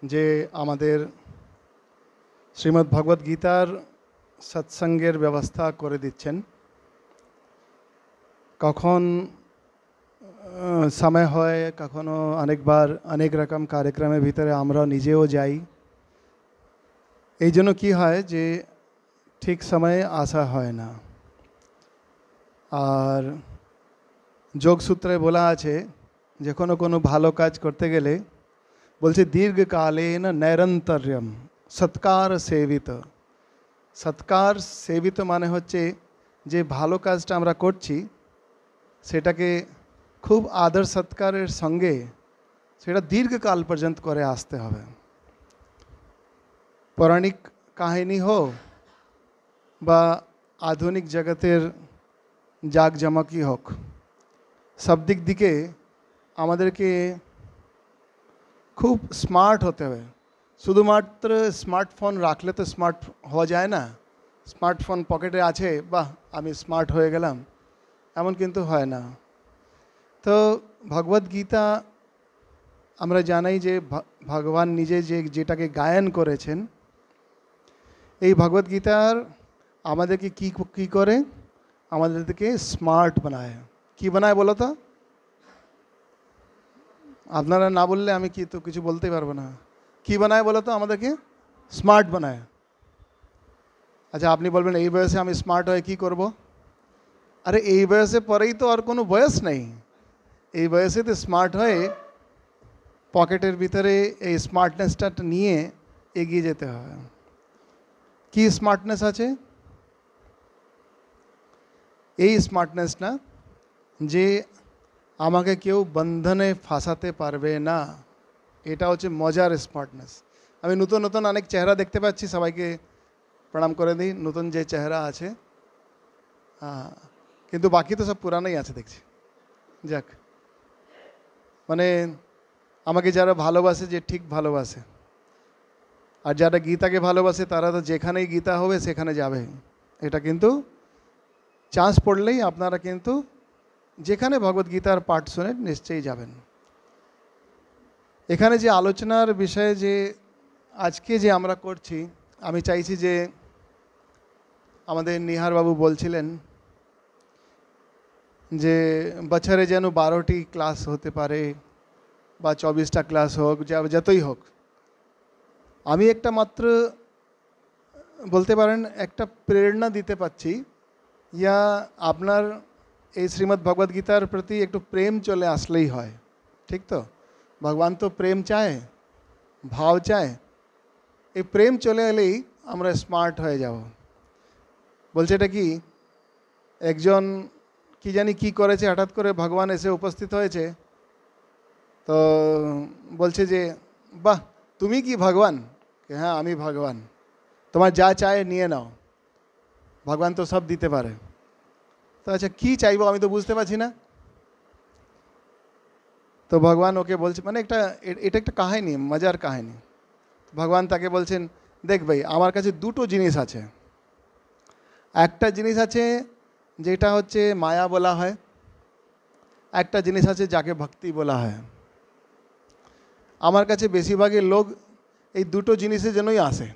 যে আমাদের শ্রীমদ্ ভগবদ গীতার সৎসঙ্গের ব্যবস্থা করে দিচ্ছেন। কখন সময় হয়, কখনো অনেকবার অনেক রকম কার্যক্রমের ভিতরে আমরা নিজেও যাই। এই জন্য কী হয় যে ঠিক সময়ে আসা হয় না। আর যোগসূত্রে বলা আছে যে কোনো ভালো কাজ করতে গেলে বলছে দীর্ঘকালীন নৈরন্তর্যম সৎকার সেবিত। সৎকার সেবিত মানে হচ্ছে যে ভালো কাজটা আমরা করছি সেটাকে খুব আদর সৎকারের সঙ্গে সেটা দীর্ঘকাল পর্যন্ত করে আসতে হবে। পৌরাণিক কাহিনী হোক বা আধুনিক জগতের জাঁকজমকই হোক, সব দিক দিকে আমাদেরকে খুব স্মার্ট হতে হবে। শুধুমাত্র স্মার্টফোন রাখলে তো স্মার্ট হওয়া যায় না। স্মার্টফোন পকেটে আছে, বাহ আমি স্মার্ট হয়ে গেলাম, এমন কিন্তু হয় না। তো ভগবদ গীতা আমরা জানাই যে ভগবান নিজে যেটাকে গায়ন করেছেন, এই ভগবদ গীতার আমাদেরকে কী করে, আমাদেরকে স্মার্ট বানায়। কি বানায় বলো তো? আপনারা না বললে আমি কিছু বলতেই পারবো না। কি বানায় বলো তো? আমাদেরকে স্মার্ট বানায়। আচ্ছা, আপনি বলবেন এই বয়সে আমি স্মার্ট হয়ে কি করব? আরে এই বয়সে পরেই তো আর কোনো বয়স নেই। এই বয়সে তো স্মার্ট হয়ে পকেটের ভিতরে এই স্মার্টনেসটা নিয়ে এগিয়ে যেতে হবে। কি স্মার্টনেস আছে? এই স্মার্টনেসটা যে আমাকে কেউ বন্ধনে ফাঁসাতে পারবে না, এটা হচ্ছে মজার স্মার্টনেস। আমি নতুন নতুন অনেক চেহারা দেখতে পাচ্ছি, সবাইকে প্রণাম করে দিই। নতুন যে চেহারা আছে, কিন্তু বাকি তো সব পুরানোই আছে দেখছি। যাক, মানে আমাকে যারা ভালোবাসে, যে ঠিক ভালোবাসে, আর যারা গীতাকে ভালোবাসে তারা তো যেখানেই গীতা হবে সেখানে যাবে। এটা কিন্তু চান্স পড়লেই আপনারা কিন্তু যেখানে ভগবদ্গীতার পাঠ শুনে নিশ্চয়ই যাবেন। এখানে যে আলোচনার বিষয়ে যে আজকে যে আমরা করছি, আমি চাইছি যে আমাদের নিহারবাবু বলছিলেন যে বছরে যেন 12টি ক্লাস হতে পারে বা 24টা ক্লাস হোক, যতই হোক। আমি একটা মাত্র বলতে পারেন একটা প্রেরণা দিতে পারছি, ইয়া আপনার এই শ্রীমদ্ ভগবদ গীতার প্রতি একটু প্রেম চলে আসলেই হয়। ঠিক তো? ভগবান তো প্রেম চায়, ভাব চায়। এই প্রেম চলে এলেই আমরা স্মার্ট হয়ে যাব। বলছে এটা কি, একজন কি জানি কি করেছে, হঠাৎ করে ভগবান এসে উপস্থিত হয়েছে, তো বলছে যে বাহ তুমি কি ভগবান? হ্যাঁ আমি ভগবান, তোমার যা চায় নিয়ে নাও, ভগবান তো সব দিতে পারে। তো আচ্ছা কী চাইবো আমি তো বুঝতে পারছি না। তো ভগবান ওকে বলছে, মানে এটা একটা কাহিনী, মজার কাহিনী। ভগবান তাকে বলছেন, দেখ ভাই আমার কাছে দুটো জিনিস আছে। একটা জিনিস আছে যেটা হচ্ছে মায়া বলা হয়, একটা জিনিস আছে যাকে ভক্তি বলা হয়। আমার কাছে বেশিরভাগই লোক এই দুটো জিনিসের জন্যই আসে।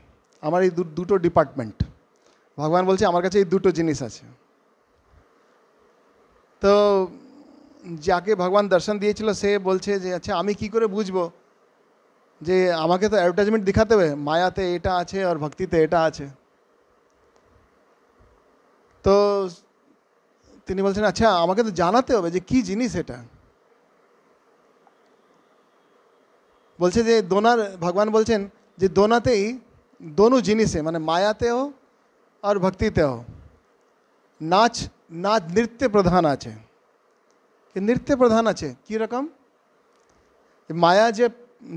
আমার এই দুটো ডিপার্টমেন্ট, ভগবান বলছে আমার কাছে এই দুটো জিনিস আছে। তো যাকে ভগবান দর্শন দিয়েছিল সে বলছে যে আচ্ছা আমি কি করে বুঝবো যে আমাকে তো অ্যাডভার্টাইজমেন্ট দেখাতে হবে, মায়াতে এটা আছে আর ভক্তিতে এটা আছে। তো তিনি বলছেন আচ্ছা আমাকে তো জানাতে হবে যে কি জিনিস এটা। বলছে যে ভগবান বলছেন যে দোনাতেই, দোনো জিনিসে মানে মায়াতেও আর ভক্তিতেও নাচ নৃত্য প্রধান আছে। নৃত্য প্রধান আছে কীরকম? মায়া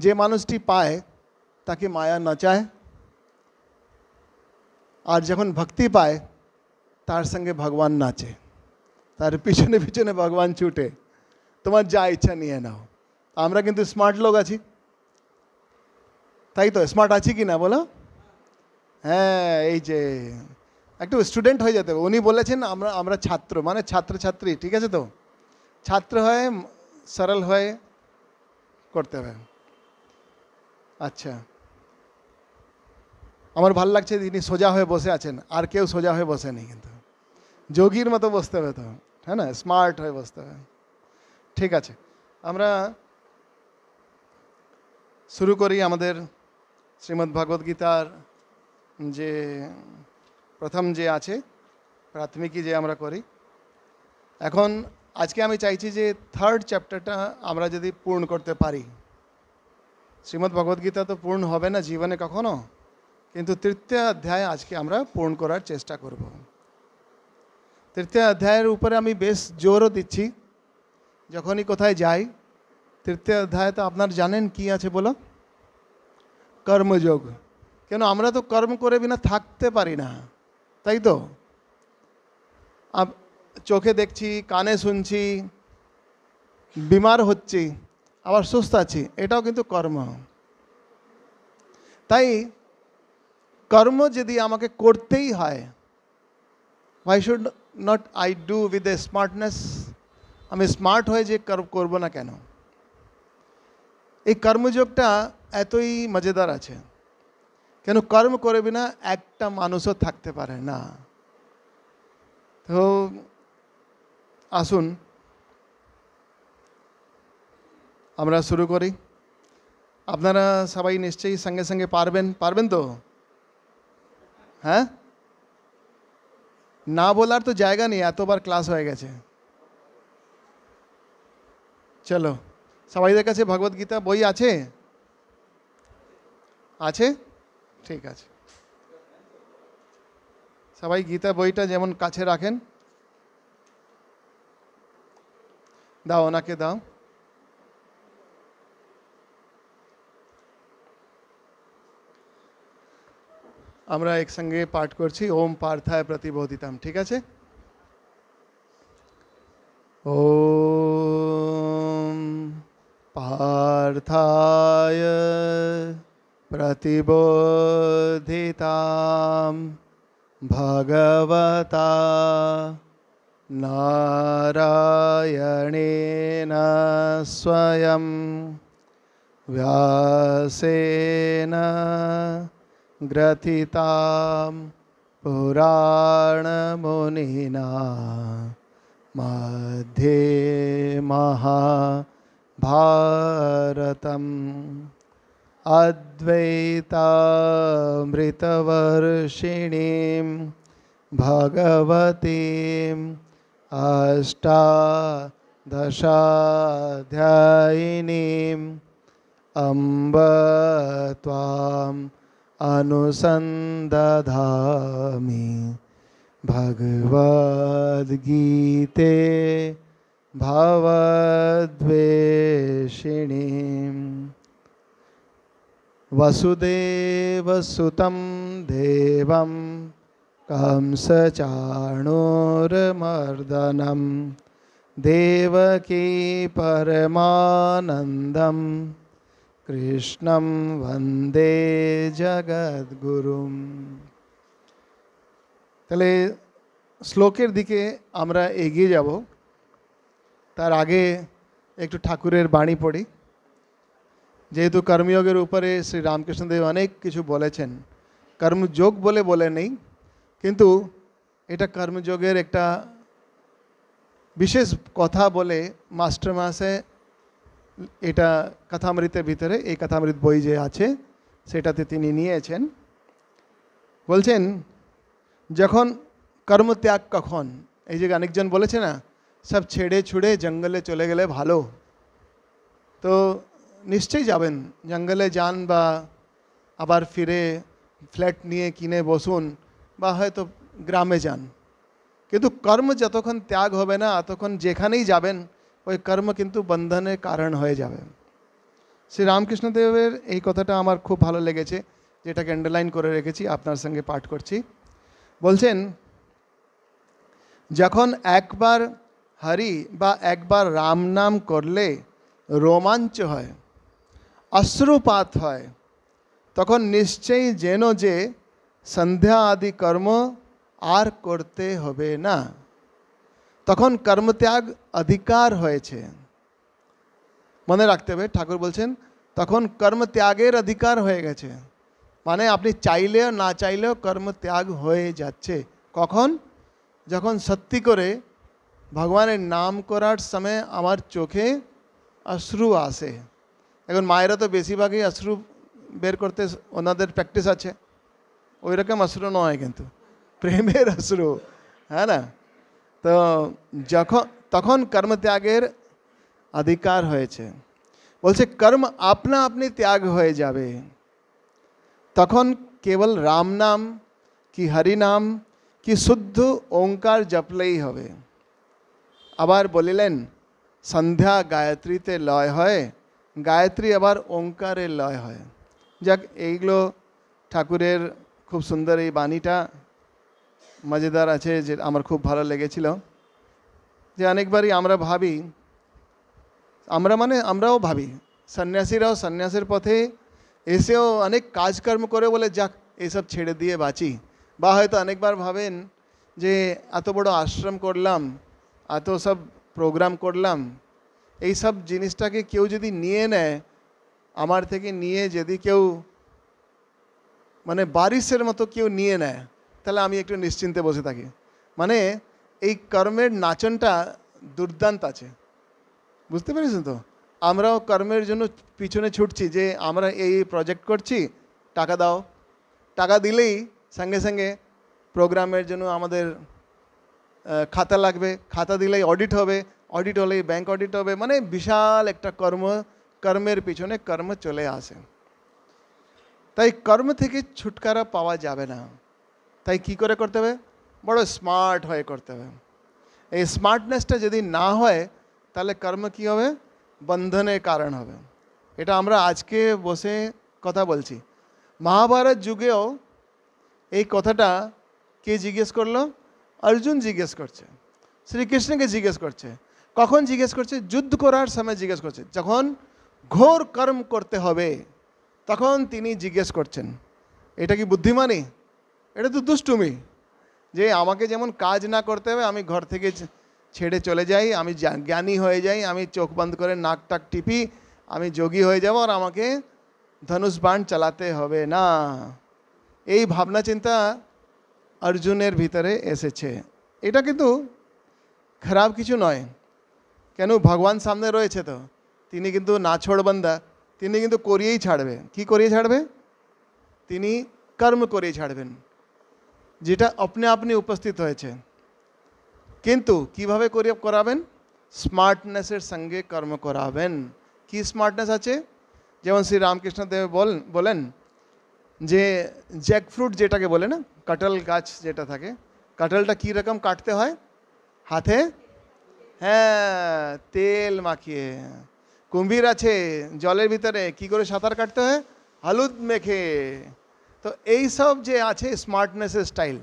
যে মানুষটি পায় তাকে মায়া নচায়, আর যখন ভক্তি পায় তার সঙ্গে ভগবান নাচে, তার পিছনে পিছনে ভগবান ছুটে, তোমার যা ইচ্ছা নিয়ে নাও। আমরা কিন্তু স্মার্ট লোক আছি, তাই তো? স্মার্ট আছি কি না বলো? হ্যাঁ, এই যে একটু স্টুডেন্ট হয়ে যেতে হবে। উনি বলেছেন আমরা ছাত্র, মানে ছাত্রছাত্রী, ঠিক আছে তো? ছাত্র হয়ে সরল হয়ে করতে হবে। আচ্ছা, আমার ভালো লাগছে তিনি সোজা হয়ে বসে আছেন, আর কেউ সোজা হয়ে বসে নেই, কিন্তু যোগীর মতো বসতে হবে তো, হ্যাঁ না, স্মার্ট হয়ে বসতে হবে। ঠিক আছে, আমরা শুরু করি আমাদের শ্রীমদ্ ভগবদ গীতার যে প্রথম যে আছে প্রাথমিকই যে আমরা করি। এখন আজকে আমি চাইছি যে থার্ড চ্যাপ্টারটা আমরা যদি পূর্ণ করতে পারি। শ্রীমদ্ ভগবদ গীতা তো পূর্ণ হবে না জীবনে কখনো, কিন্তু তৃতীয় অধ্যায় আজকে আমরা পূর্ণ করার চেষ্টা করব। তৃতীয় অধ্যায়ের উপরে আমি বেশ জোরও দিচ্ছি, যখনই কোথায় যাই। তৃতীয় অধ্যায় তো আপনার জানেন কি আছে বলো, কর্মযোগ। কেন আমরা তো কর্ম করে বিনা থাকতে পারি না, তাই তো? চোখে দেখছি, কানে শুনছি, বিমার হচ্ছি, আবার সুস্থ আছি, এটাও কিন্তু কর্ম। তাই কর্ম যদি আমাকে করতেই হয়, why should not I do with a smartness? আমি স্মার্ট হয়ে যে করব না কেন? এই কর্মযোগটা এতই মজাদার আছে, কেন কর্ম করে বিনা একটা মানুষও থাকতে পারে না। তো আসুন আমরা শুরু করি। আপনারা সবাই নিশ্চয়ই সঙ্গে সঙ্গে পারবেন তো? হ্যাঁ, না বলার তো জায়গা নেই, এতবার ক্লাস হয়ে গেছে। চলো, সবাইদের কাছে ভগবদ গীতা বই আছে? আছে? ঠিক আছে, সবাই গীতা বইটা যেমন কাছে রাখেন। দাও, ওনাকে দাও। আমরা একসঙ্গে পাঠ করছি, ওম পার্থায় প্রতিবোধিতাম। ঠিক আছে? ওম পার্থায় প্রতিবোধিতাম ভগবতা নারায়ণেন স্বয়ং ব্যাসেন গ্রথিতাম পুরাণমুনিনা মধ্যে মহাভারতম অদ্বৈতামৃতবর্ষিণীম ভগবতীম অষ্টাদশাধ্যায়িনীম অম্ব ত্বাম অনুসন্দধামি ভগবদ্গীতে ভবদ্বেষিণীম वसुदेवसुतं देवं कंसचाणूरमर्दनं देवकी परमानन्दं कृष्णं वन्दे जगद्गुरुं। তাহলে শ্লোকের দিকে আমরা এগিয়ে যাব, তার আগে একটু ঠাকুরের বাণী পড়ি। যেহেতু কর্মযোগের উপরে শ্রী রামকৃষ্ণদেব অনেক কিছু বলেছেন, কর্মযোগ বলে নেই, কিন্তু এটা কর্মযোগের একটা বিশেষ কথা বলে মাস্টার মাসে এটা কথামৃতের ভিতরে, এই কথামৃত বই যে আছে সেটাতে তিনি নিয়েছেন। বলছেন যখন কর্মত্যাগ কখন, এই যে অনেকজন বলেছে না সব ছেড়ে ছুড়ে জঙ্গলে চলে গেলে ভালো, তো নিশ্চয়ই যাবেন, জঙ্গলে যান বা আবার ফিরে ফ্ল্যাট নিয়ে কিনে বসুন বা হয়তো গ্রামে যান, কিন্তু কর্ম যতক্ষণ ত্যাগ হবে না ততক্ষণ যেখানেই যাবেন ওই কর্ম কিন্তু বন্ধনের কারণ হয়ে যাবে। শ্রী রামকৃষ্ণদেবের এই কথাটা আমার খুব ভালো লেগেছে, যেটাকে আন্ডারলাইন করে রেখেছি, আপনার সঙ্গে পাঠ করছি। বলছেন যখন একবার হরি বা একবার রাম নাম করলে রোমাঞ্চ হয়, অশ্রুপাত হয়, তখন নিশ্চয়ই যেন যে সন্ধ্যা আদি কর্ম আর করতে হবে না, তখন কর্মত্যাগ অধিকার হয়েছে। মনে রাখতে হবে, ঠাকুর বলছেন তখন কর্ম ত্যাগের অধিকার হয়ে গেছে। মানে আপনি চাইলেও না চাইলেও কর্ম ত্যাগ হয়ে যাচ্ছে। কখন? যখন সত্যি করে ভগবানের নাম করার সময় আমার চোখে অশ্রু আসে। এখন মায়েরা তো বেশিরভাগই অশ্রু বের করতে ওনাদের প্র্যাকটিস আছে, ওই রকম অশ্রু নয় কিন্তু প্রেমের অশ্রু, হ্যাঁ না? তো যখন তখন কর্মত্যাগের অধিকার হয়েছে। বলছে কর্ম আপনা আপনি ত্যাগ হয়ে যাবে, তখন কেবল রাম নাম কি হরি নাম কি শুদ্ধ ওঙ্কার জপলেই হবে। আবার বলিলেন সন্ধ্যা গায়ত্রীতে লয় হয়, গায়ত্রী আবার ওঙ্কারে লয় হয়। যাক, এইগুলো ঠাকুরের খুব সুন্দর এই বাণীটা মজাদার আছে, যে আমার খুব ভালো লেগেছিল। যে অনেকবারই আমরা ভাবি, আমরাও ভাবি, সন্ন্যাসীরাও সন্ন্যাসের পথে এসেও অনেক কাজকর্ম করে বলে যাক এইসব ছেড়ে দিয়ে বাঁচি। বা হয়তো অনেকবার ভাবেন যে এত বড় আশ্রম করলাম, এত সব প্রোগ্রাম করলাম, এই সব জিনিসটাকে কেউ যদি নিয়ে নেয়, আমার থেকে নিয়ে যদি কেউ মানে বারিশের মতো কেউ নিয়ে নেয়, তাহলে আমি একটু নিশ্চিন্তে বসে থাকি। মানে এই কর্মের নাচনটা দুর্দান্ত আছে, বুঝতে পেরেছেন তো? আমরাও কর্মের জন্য পিছনে ছুটছি যে আমরা এই প্রজেক্ট করছি, টাকা দাও, টাকা দিলেই সঙ্গে সঙ্গে প্রোগ্রামের জন্য আমাদের খাতা লাগবে, খাতা দিলেই অডিট হবে, অডিট হলেই ব্যাংক অডিট হবে। মানে বিশাল একটা কর্মের পিছনে কর্ম চলে আসে। তাই কর্ম থেকে ছুটকারা পাওয়া যাবে না। তাই কি করে করতে হবে? বড় স্মার্ট হয়ে করতে হবে। এই স্মার্টনেসটা যদি না হয় তাহলে কর্ম কি হবে? বন্ধনের কারণ হবে। এটা আমরা আজকে বসে কথা বলছি। মহাভারত যুগেও এই কথাটা কে জিজ্ঞেস করলো? অর্জুন জিজ্ঞেস করছে, শ্রীকৃষ্ণকে জিজ্ঞেস করছে। কখন জিজ্ঞেস করছে? যুদ্ধ করার সময় জিজ্ঞেস করছে। যখন ঘোর কর্ম করতে হবে তখন তিনি জিজ্ঞেস করছেন। এটা কি বুদ্ধিমানী? এটা তো দুষ্টুমি। যে আমাকে যেমন কাজ না করতে হবে, আমি ঘর থেকে ছেড়ে চলে যাই, আমি জ্ঞানী হয়ে যাই, আমি চোখ বন্ধ করে নাক টাক টিপি, আমি যোগী হয়ে যাব, আর আমাকে ধনুষ বাণ চালাতে হবে না। এই ভাবনা চিন্তা অর্জুনের ভিতরে এসেছে। এটা কিন্তু খারাপ কিছু নয়। কেন? ভগবান সামনে রয়েছে তো, তিনি কিন্তু না ছোড়বন্দা, তিনি কিন্তু করিয়েই ছাড়বে। কি করিয়ে ছাড়বে? তিনি কর্ম করিয়ে ছাড়বেন, যেটা আপনি আপনি উপস্থিত হয়েছে। কিন্তু কিভাবে করাবেন? স্মার্টনেসের সঙ্গে কর্ম করাবেন। কি স্মার্টনেস আছে? যেমন শ্রী রামকৃষ্ণ দেব বলেন যে জ্যাকফ্রুট যেটাকে বলে না, কাঁঠাল গাছ যেটা থাকে, কাঁঠালটা কী রকম কাটতে হয়? হাতে, হ্যাঁ, তেল মাখিয়ে। কুম্ভীর আছে জলের ভিতরে, কি করে সাঁতার কাটতে হয়? হলুদ মেখে। তো এই সব যে আছে স্মার্টনেসের স্টাইল,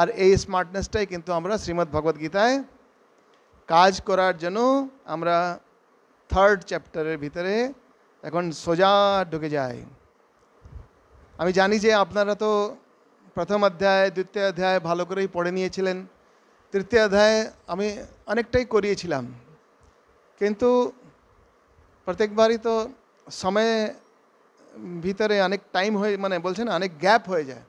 আর এই স্মার্টনেসটাই কিন্তু আমরা শ্রীমদ্ ভগবদ গীতায় কাজ করার জন্য আমরা 3rd চ্যাপ্টারের ভিতরে এখন সোজা ঢুকে যাই। আমি জানি যে আপনারা তো প্রথম অধ্যায়, দ্বিতীয় অধ্যায় ভালো করেই পড়ে নিয়েছিলেন। তৃতীয় অধ্যায় আমি অনেকটাই করিয়েছিলাম, কিন্তু প্রত্যেকবারই তো সময় ভিতরে অনেক টাইম হয়ে, মানে বলছে না, অনেক গ্যাপ হয়ে যায়।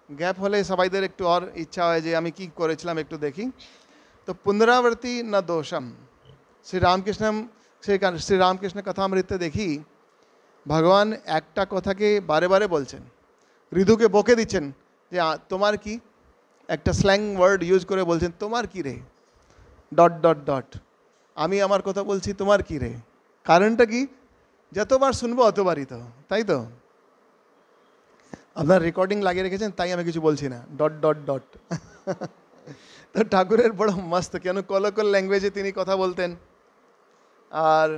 গ্যাপ হলে সবাইদের একটু আর ইচ্ছা হয় যে আমি কি করেছিলাম একটু দেখি। তো পুনরাবৃত্তি না দোষম, শ্রী রামকৃষ্ণ কথামৃতে দেখি ভগবান একটা কথাকে বারে বারে বলছেন, ঋতুকে বকে দিচ্ছেন যে তোমার কি, একটা স্ল্যাং ওয়ার্ড ইউজ করে বলছেন, তোমার কি রে, ডট ডট ডট, আমি আমার কথা বলছি, তোমার কি রে। কারণটা কি? যতবার শুনবো অতবারই তো, তাই তো? আপনার রেকর্ডিং লাগিয়ে রেখেছেন, তাই আমি কিছু বলছি না, ডট ডট ডট। তো ঠাকুরের বড় মস্ত, কেন কলকল ল্যাঙ্গুয়েজে তিনি কথা বলতেন। আর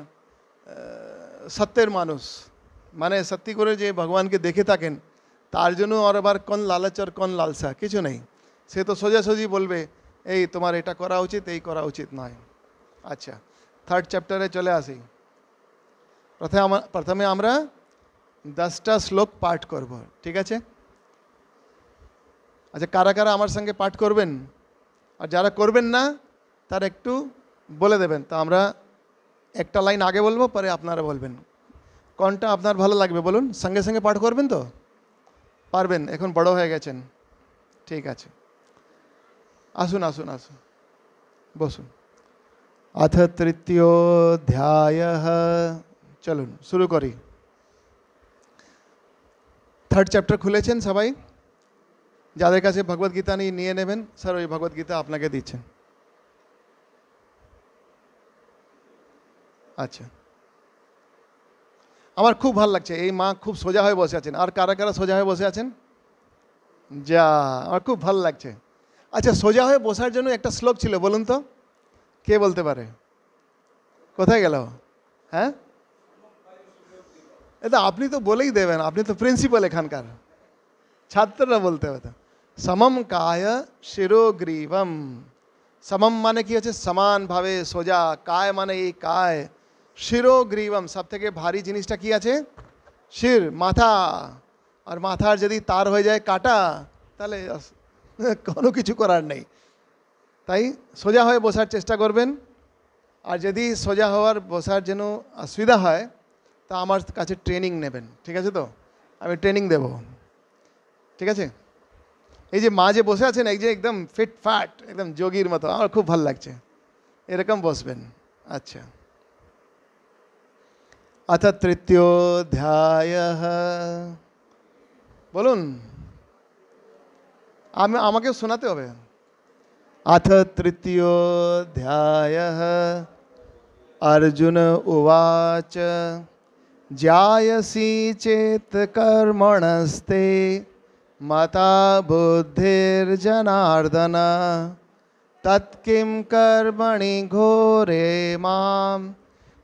সত্যের মানুষ, মানে সত্যি করে যে ভগবানকে দেখে থাকেন, তার জন্য আর আবার কোন লালচ আর কোন লালসা কিছু নেই। সে তো সোজাসুজি বলবে, এই তোমার এটা করা উচিত, এই করা উচিত নয়। আচ্ছা, 3rd চ্যাপ্টারে চলে আসি। প্রথমে আমরা 10টা শ্লোক পাঠ করব, ঠিক আছে? আচ্ছা, কারা কারা আমার সঙ্গে পাঠ করবেন? আর যারা করবেন না তারা একটু বলে দেবেন, তো আমরা একটা লাইন আগে বলবো, পরে আপনারা বলবেন। কোনটা আপনার ভালো লাগবে বলুন, সঙ্গে সঙ্গে পাঠ করবেন তো? পারবেন, এখন বড় হয়ে গেছেন, ঠিক আছে। আসুন আসুন আসুন, বসুন। अथ तृतीयोऽध्यायः। চলুন শুরু করি। থার্ড চ্যাপ্টার খুলেছেন সবাই? যাদের কাছে ভগবদ্গীতা নিয়ে নেবেন। স্যার ওই ভগবদ্গীতা আপনাকে দিচ্ছেন। আচ্ছা, আমার খুব ভালো লাগছে, এই মা খুব সোজা হয়ে বসে আছেন। আর কারা কারা সোজা হয়ে বসে আছেন? যা, আমার খুব ভালো লাগছে। আচ্ছা, সোজা হয়ে বসার জন্য একটা শ্লোক ছিল, বলুন তো, কে বলতে পারে? কোথায় গেল? হ্যাঁ, এটা আপনি তো বলেই দেবেন, আপনি তো প্রিন্সিপাল এখানকার, ছাত্ররা বলতে হবে। সমম কায় শিরোগ্রীবম। সমম মানে কি হচ্ছে? সমানভাবে সোজা। কায় মানে এই কায়। শিরোগ্রীবম, সব থেকে ভারী জিনিসটা কি আছে? শির, মাথা। আর মাথার যদি তার হয়ে যায় কাটা, তাহলে কোনো কিছু করার নেই। তাই সোজা হয়ে বসার চেষ্টা করবেন। আর যদি সোজা হওয়ার বসার জন্য অসুবিধা হয়, তা আমার কাছে ট্রেনিং নেবেন, ঠিক আছে তো? আমি ট্রেনিং দেব, ঠিক আছে? এই যে মা যে বসে আছেন, এই যে একদম ফিট ফ্যাট, একদম যোগীর মতো, আমার খুব ভালো লাগছে, এরকম বসবেন। আচ্ছা, अथ तृतीयोऽध्यायः। বলুন, আমাকে শোনাতে হবে। अथ तृतीयोऽध्यायः। अर्जुन उवाच ज्यायसि चेत् कर्मणस्ते मता बुद्धिर्जनार्दन तत्किं कर्मणि घोरे मां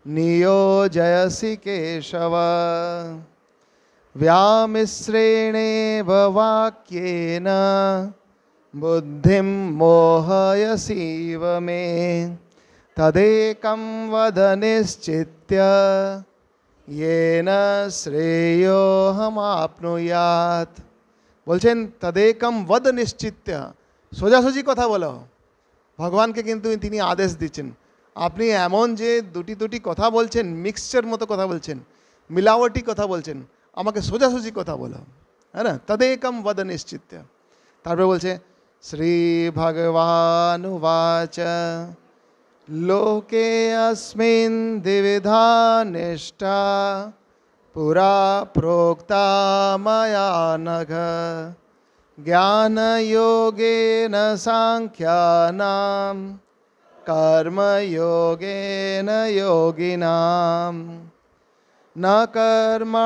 नियोजयसि केशव। व्यामिश्रेणेव वाक्येन बुद्धिं मोहयसीव मे तदेकं वद निश्चित्य येन শ্রেয়োহমাপ্নুয়াত। বলছেন তদেকম বদ নিশ্চিত্য, সোজাসুজি কথা বলো। ভগবানকে কিন্তু তিনি আদেশ দিচ্ছেন, আপনি এমন যে দুটি কথা বলছেন, মিক্সচার মতো কথা বলছেন, মিলাওয়াটি কথা বলছেন, আমাকে সোজাসুজি কথা বলো, হ্যাঁ না? তদেকম বদ নিশ্চিত্য। তারপরে বলছে শ্রী ভগবানুবাচ লোকে अस्मिन् द्विविधा निष्ठा पुरा प्रोक्ता मया नघ ज्ञानयोगेन सांख्यानां कर्मयोगेन योगिनां न कर्मणामनारम्भा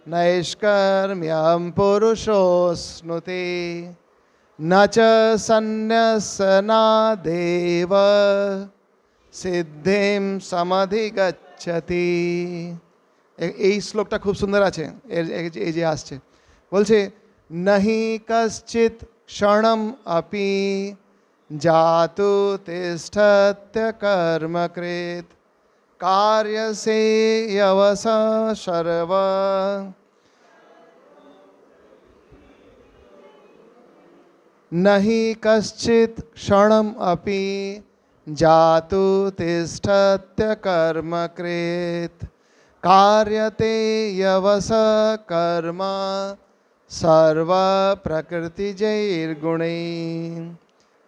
नैष्कर्म्यं पुरुषोऽश्नुते न च सन्न्यसनादेव সিদ্ধিম সমাধিগচ্ছতি। এই শ্লোকটা খুব সুন্দর আছে, এই যে আসছে, বলছে নহি কশ্চিৎ ক্ষণম আপি জাতু তিষ্ঠত্য কর্মকৃত কার্যসে यवस সর্ব। नहि कश्चित् क्षणम् अपि जातु तिष्ठत्य कर्म कृत कार्यते यवस कर्म सर्व प्रकृतिजैर्गुणै।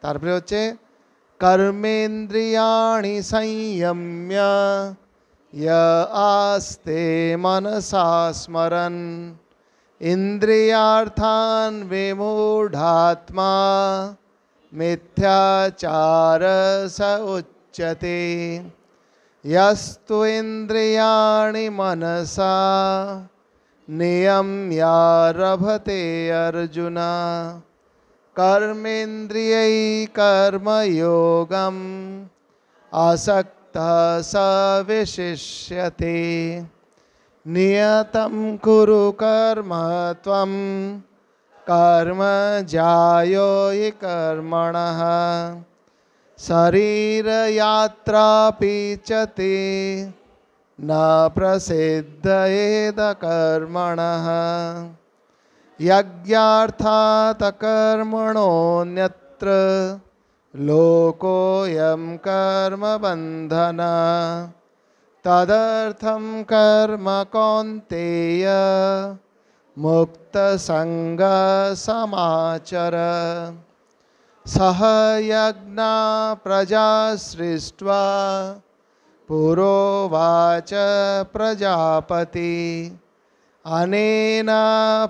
तारपरे होच्छे कर्मेन्द्रियाणि संयम्य य आस्ते मनसा स्मरन् इंद्रियार्थान् विमूढ़ात्मा मिथ्याचार स उच्यते। यस्तु इंद्रियाणि मनसा नियम्यारभते अर्जुन कर्मेन्द्रियै कर्मयोगम् आसक्तः स विशिष्यते। नियतं कुरु कर्म त्वं कर्म ज्यायो हि कर्मणः शरीरयात्रापि च ते न प्रसिद्धयेद कर्मणः यज्ञार्थात् कर्मणोऽन्यत्र लोकोऽयं कर्म बन्धना तदर्थं कर्म कौन्तेय मुक्तसङ्गः समाचर सह यज्ञा प्रजा सृष्ट्वा पुरोवाच प्रजापति अनेन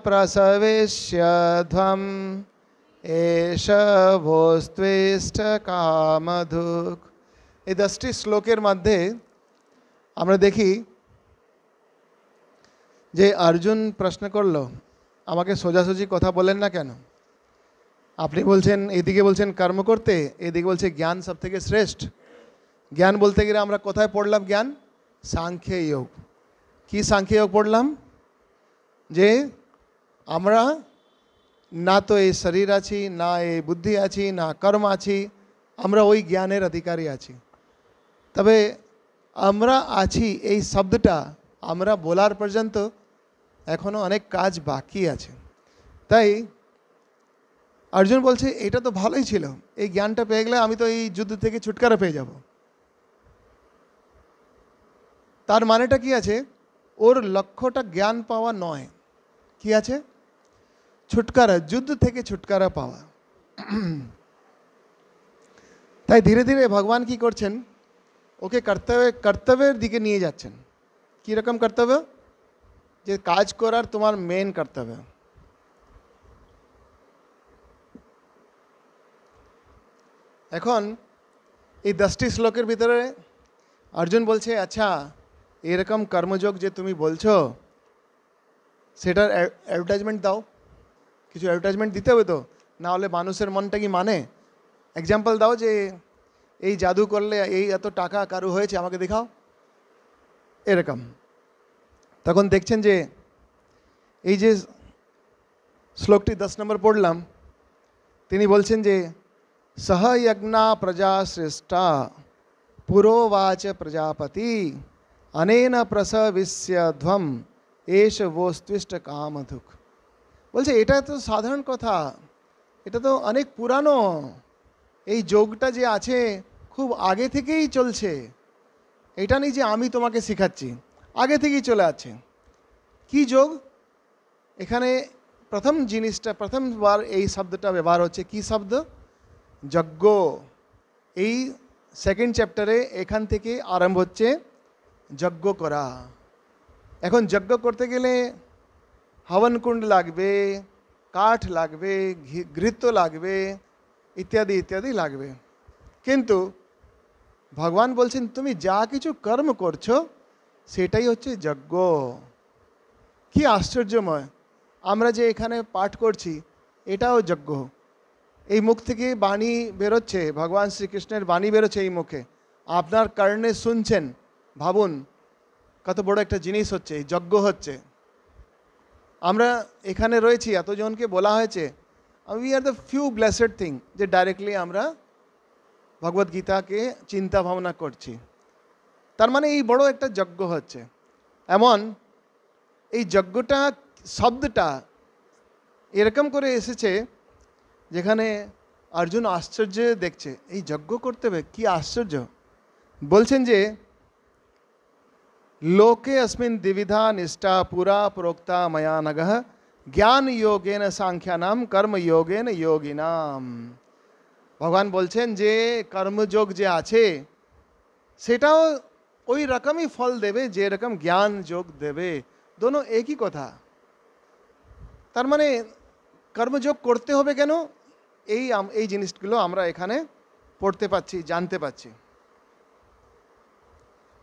प्रसविष्यध्वम् एष भोस्त्विष्ट कामधुक्। এই 10টি শ্লোকের মধ্যে আমরা দেখি যে অর্জুন প্রশ্ন করলো, আমাকে সোজাসুজি কথা বলেন না কেন? আপনি বলছেন, এদিকে বলছেন কর্ম করতে, এদিকে বলছে জ্ঞান সব থেকে শ্রেষ্ঠ। জ্ঞান বলতে গেলে আমরা কোথায় পড়লাম জ্ঞান? সাংখ্য যোগ। কি সাংখ্য যোগ পড়লাম? যে আমরা না তো এই শরীর আছি, না এই বুদ্ধি আছি, না কর্ম আছি, আমরা ওই জ্ঞানের অধিকারী আছি। তবে আমরা আছি এই শব্দটা আমরা বলার পর্যন্ত এখনও অনেক কাজ বাকি আছে। তাই অর্জুন বলছে এটা তো ভালোই ছিল, এই জ্ঞানটা পেয়ে গেলে আমি তো এই যুদ্ধ থেকে ছুটকারা পেয়ে যাব। তার মানেটা কি আছে? ওর লক্ষ্যটা জ্ঞান পাওয়া নয়, কি আছে? ছুটকারা, যুদ্ধ থেকে ছুটকারা পাওয়া। তাই ধীরে ধীরে ভগবান কি করছেন, ওকে কর্তব্যের দিকে নিয়ে যাচ্ছেন। কী রকম কর্তব্য? যে কাজ করার তোমার মেন কর্তব্য। এখন এই 10টি শ্লোকের ভিতরে অর্জুন বলছে, আচ্ছা এরকম কর্মযোগ যে তুমি বলছো সেটার অ্যাডভার্টাইজমেন্ট দাও, কিছু অ্যাডভার্টাইজমেন্ট দিতে হবে তো, না হলে মানুষের মনটা কি মানে? এক্সাম্পল দাও যে এই জাদু করলে এই এত টাকা কারু হয়েছে, আমাকে দেখাও এরকম। তখন দেখছেন যে এই যে শ্লোকটি 10 নম্বর পড়লাম, তিনি বলছেন যে সহ যজ্ঞা প্রজা শ্রেষ্ঠা পুরোবাচ প্রজাপতি অনেন প্রসবিষ্যধ্বম এষ ভোস্ত্বিষ্ট কামধুক্। বলছে এটা তো সাধারণ কথা, এটা তো অনেক পুরানো। এই যোগটা যে আছে খুব আগে থেকেই চলছে, এটা নেই যে আমি তোমাকে শেখাচ্ছি, আগে থেকেই চলে আছে। কি যোগ? এখানে প্রথম জিনিসটা, প্রথমবার এই শব্দটা ব্যবহার হচ্ছে। কি শব্দ? যজ্ঞ। এই সেকেন্ড চ্যাপ্টারে এখান থেকে আরম্ভ হচ্ছে যজ্ঞ করা। এখন যজ্ঞ করতে গেলে হবন কুণ্ড লাগবে, কাঠ লাগবে, ঘৃত লাগবে, ইত্যাদি ইত্যাদি লাগবে। কিন্তু ভগবান বলছেন তুমি যা কিছু কর্ম করছো সেটাই হচ্ছে যজ্ঞ। কি আশ্চর্যময়! আমরা যে এখানে পাঠ করছি এটাও যজ্ঞ। এই মুখ থেকে বাণী বেরোচ্ছে, ভগবান শ্রীকৃষ্ণের বাণী বেরোচ্ছে এই মুখে, আপনার কর্ণে শুনছেন। ভাবুন কত বড় একটা জিনিস হচ্ছে, এই যজ্ঞ হচ্ছে। আমরা এখানে রয়েছি, এতজনকে বলা হয়েছে, we are the few blessed thing যে ডাইরেক্টলি আমরা ভগবদ্গীতাকে চিন্তা ভাবনা করছি। তার মানে এই বড় একটা যজ্ঞ হচ্ছে। এমন এই যজ্ঞটা শব্দটা এরকম করে এসেছে যেখানে অর্জুন আশ্চর্য দেখছে, এই যজ্ঞ করতে হবে, কি আশ্চর্য! বলছেন যে লোকে अस्मिन् द्विविधा निष्ठा पुरा प्रोक्ता मया नघः ज्ञान योगेन सांख्यानाम कर्म योगेन योगिनाम। ভগবান বলছেন যে কর্মযোগ যে আছে সেটাও ওই রকমই ফল দেবে যে রকম জ্ঞান যোগ দেবে, দোনো একই কথা। তার মানে কর্মযোগ করতে হবে কেন? এই জিনিসগুলো আমরা এখানে পড়তে পাচ্ছি, জানতে পাচ্ছি।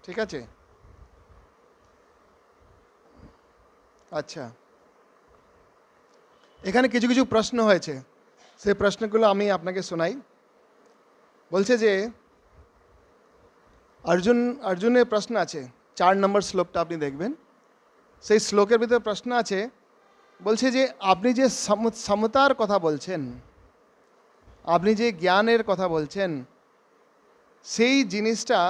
ঠিক আছে? আচ্ছা, এখানে কিছু কিছু প্রশ্ন হয়েছে, সেই প্রশ্নগুলো আমি আপনাকে শোনাই। বলছে যে অর্জুনের প্রশ্ন আছে, 4 নম্বর শ্লোকটা আপনি দেখবেন, সেই শ্লোকের ভিতরে প্রশ্ন আছে। বলছে যে আপনি যে সমতার কথা বলছেন, আপনি যে জ্ঞানের কথা বলছেন, সেই জিনিসটা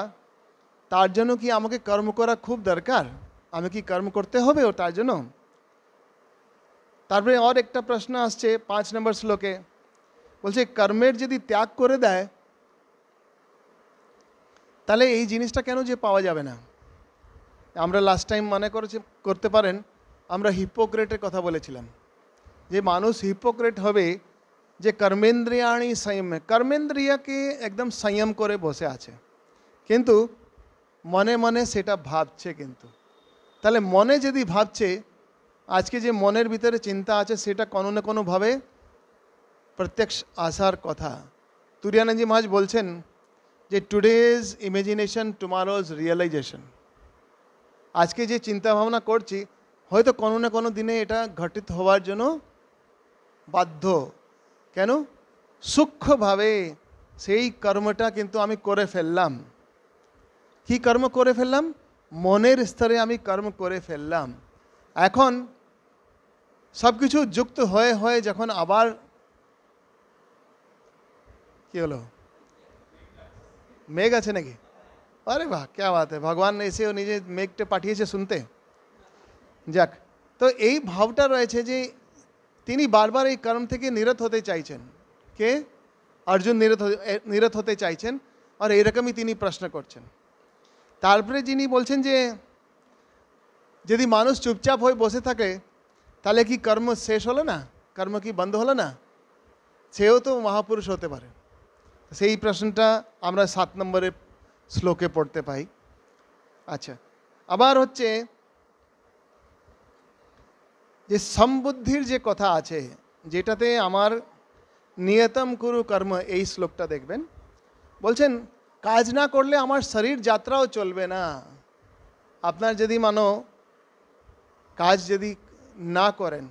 তার জন্য কি আমাকে কর্ম করা খুব দরকার? আমি কি কর্ম করতে হবে ও তার জন্য? তারপরে আর একটা প্রশ্ন আসছে 5 নম্বর শ্লোকে, বলছে কর্মের যদি ত্যাগ করে দেয় তাহলে এই জিনিসটা কেন যে পাওয়া যাবে না? আমরা লাস্ট টাইম মনে করতে পারেন আমরা হিপোক্রেটের কথা বলেছিলাম যে মানুষ হিপোক্রেট হবে যে কর্মেন্দ্রিয়াণী সংযম, কর্মেন্দ্রিয়াকে একদম সংযম করে বসে আছে, কিন্তু মনে মনে সেটা ভাবছে। কিন্তু তাহলে মনে যদি ভাবছে, আজকে যে মনের ভিতরে চিন্তা আছে সেটা কোনো না কোনোভাবে প্রত্যক্ষ আসার কথা। তুরিয়ানন্দজি মহারাজ বলছেন যে টুডেজ ইমেজিনেশন টুমারোজ রিয়েলাইজেশন। আজকে যে চিন্তা ভাবনা করছি হয়তো কোনো না কোনো দিনে এটা ঘটিত হওয়ার জন্য বাধ্য। কেন? সূক্ষ্মভাবে সেই কর্মটা কিন্তু আমি করে ফেললাম। কি কর্ম করে ফেললাম? মনের স্তরে আমি কর্ম করে ফেললাম। এখন সব কিছু যুক্ত হয়ে হয়ে যখন আবার কি হলো, মেঘ আছে নাকি? আরে বাহ, क्या बात है, ভগবান এসেও নিজে মেঘটা পাঠিয়েছে শুনতে। যাক, তো এই ভাবটা রয়েছে যে তিনি বারবার এই কর্ম থেকে নিরত হতে চাইছেন। কে? অর্জুন নিরত হতে চাইছেন, আর এরকমই তিনি প্রশ্ন করছেন। তারপরে যিনি বলছেন যে যদি মানুষ চুপচাপ হয়ে বসে থাকে তাহলে কি কর্ম শেষ হলো না? কর্ম কি বন্ধ হলো না? সেও তো মহাপুরুষ হতে পারে। সেই প্রশ্নটা আমরা 7 নম্বরের শ্লোকে পড়তে পাই। আচ্ছা, আবার হচ্ছে যে সমবুদ্ধির যে কথা আছে, যেটাতে আমার নিয়তম কুরু কর্ম, এই শ্লোকটা দেখবেন বলছেন কাজ না করলে আমার শরীর যাত্রাও চলবে না। আপনার যদি মানো কাজ যদি না করেন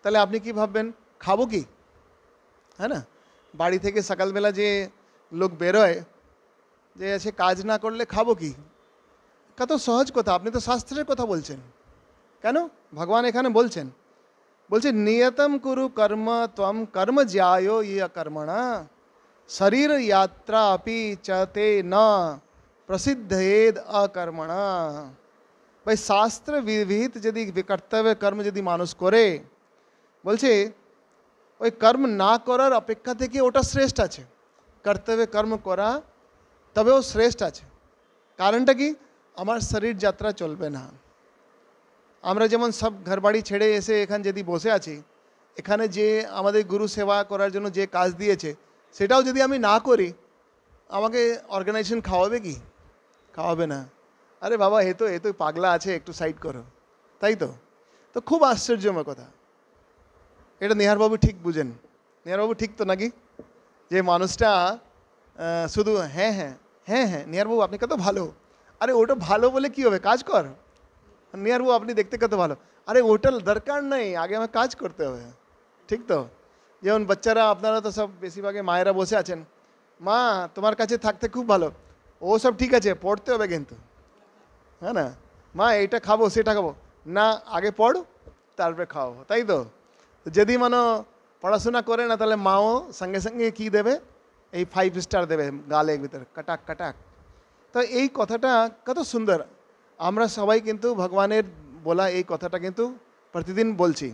তাহলে আপনি কি ভাববেন? খাবো কি? হ্যাঁ না, বাড়ি থেকে সকালবেলা যে লোক বেরোয় যে সে কাজ না করলে খাবো কি, কত সহজ কথা। আপনি তো শাস্ত্রের কথা বলছেন। কেন? ভগবান এখানে বলছেন নিয়তম কুরু কর্ম ত্বম কর্ম জ্যায়ো ইয় কর্মণা শরীর যাত্রা अपि चते न প্রসিদ্ধেদ অকর্মণা। ভাই শাস্ত্র বিহিত যদি কর্তব্য কর্ম যদি মানুষ করে, বলছে ওই কর্ম না করার অপেক্ষা থেকে ওটা শ্রেষ্ঠ আছে। কর্তব্য কর্ম করা তবেও শ্রেষ্ঠ আছে। কারণটা কি? আমার শরীর যাত্রা চলবে না। আমরা যেমন সব ঘরবাড়ি ছেড়ে এসে এখানে যদি বসে আছি, এখানে যে আমাদের গুরু সেবা করার জন্য যে কাজ দিয়েছে সেটাও যদি আমি না করি, আমাকে অর্গানাইজেশন খাওয়াবে কি? খাওয়াবে না। আরে বাবা, এ তো পাগলা আছে, একটু সাইড করো, তাই তো? তো খুব আশ্চর্যময় কথা। এটা নেহারবাবু ঠিক বুঝেন। নেহারবাবু ঠিক তো নাকি? যে মানুষটা শুধু হ্যাঁ হ্যাঁ হ্যাঁ হ্যাঁ, নেহারবাবু আপনি কত ভালো। আরে ওটা ভালো বলে কি হবে? কাজ কর। নেহারবাবু আপনি দেখতে কত ভালো। আরে ওটা দরকার নেই, আগে আমার কাজ করতে হবে। ঠিক তো? যেমন বাচ্চারা, আপনারা তো সব বেশিরভাগে মায়েরা বসে আছেন, মা তোমার কাছে থাকতে খুব ভালো। ও সব ঠিক আছে, পড়তে হবে কিন্তু। হ্যাঁ না, মা এইটা খাবো সেটা খাবো না, আগে পড় তারপরে খাওয়াবো, তাই তো? যদি মানো পড়াশোনা করে না, তাহলে মাও সঙ্গে সঙ্গে কী দেবে? এই 5 স্টার দেবে গালের ভিতরে, কটাক কটাক। তো এই কথাটা কত সুন্দর। আমরা সবাই কিন্তু ভগবানের বলা এই কথাটা কিন্তু প্রতিদিন বলছি।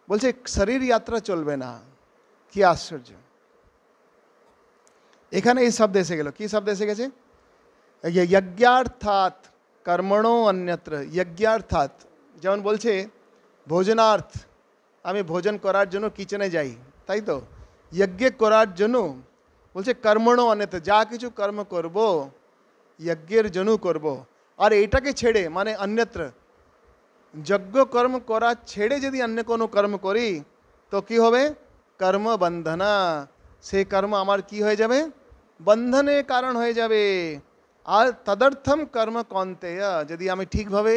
বলছে শরীর যাত্রা চলবে না। কি আশ্চর্য! এখানে এই শব্দ এসে গেল। কি শব্দ এসে গেছে? যজ্ঞার্থাৎ কর্মণো অন্যত্র। যজ্ঞার্থাৎ যেমন বলছে ভোজনার্থ, আমি ভোজন করার জন্য কিচেনে যাই, তাই তো? যজ্ঞ করার জন্য বলছে কর্মণো অন্যত্র, যা কিছু কর্ম করব যজ্ঞের জন্য করব। আর এইটাকে ছেড়ে মানে অন্যত্র, যজ্ঞ কর্ম করা ছেড়ে যদি অন্য কোনো কর্ম করি তো কি হবে? কর্ম বন্ধনা। সেই কর্ম আমার কি হয়ে যাবে? বন্ধনের কারণ হয়ে যাবে। আর তদর্থম কর্ম কৌন্তেয়, যদি আমি ঠিকভাবে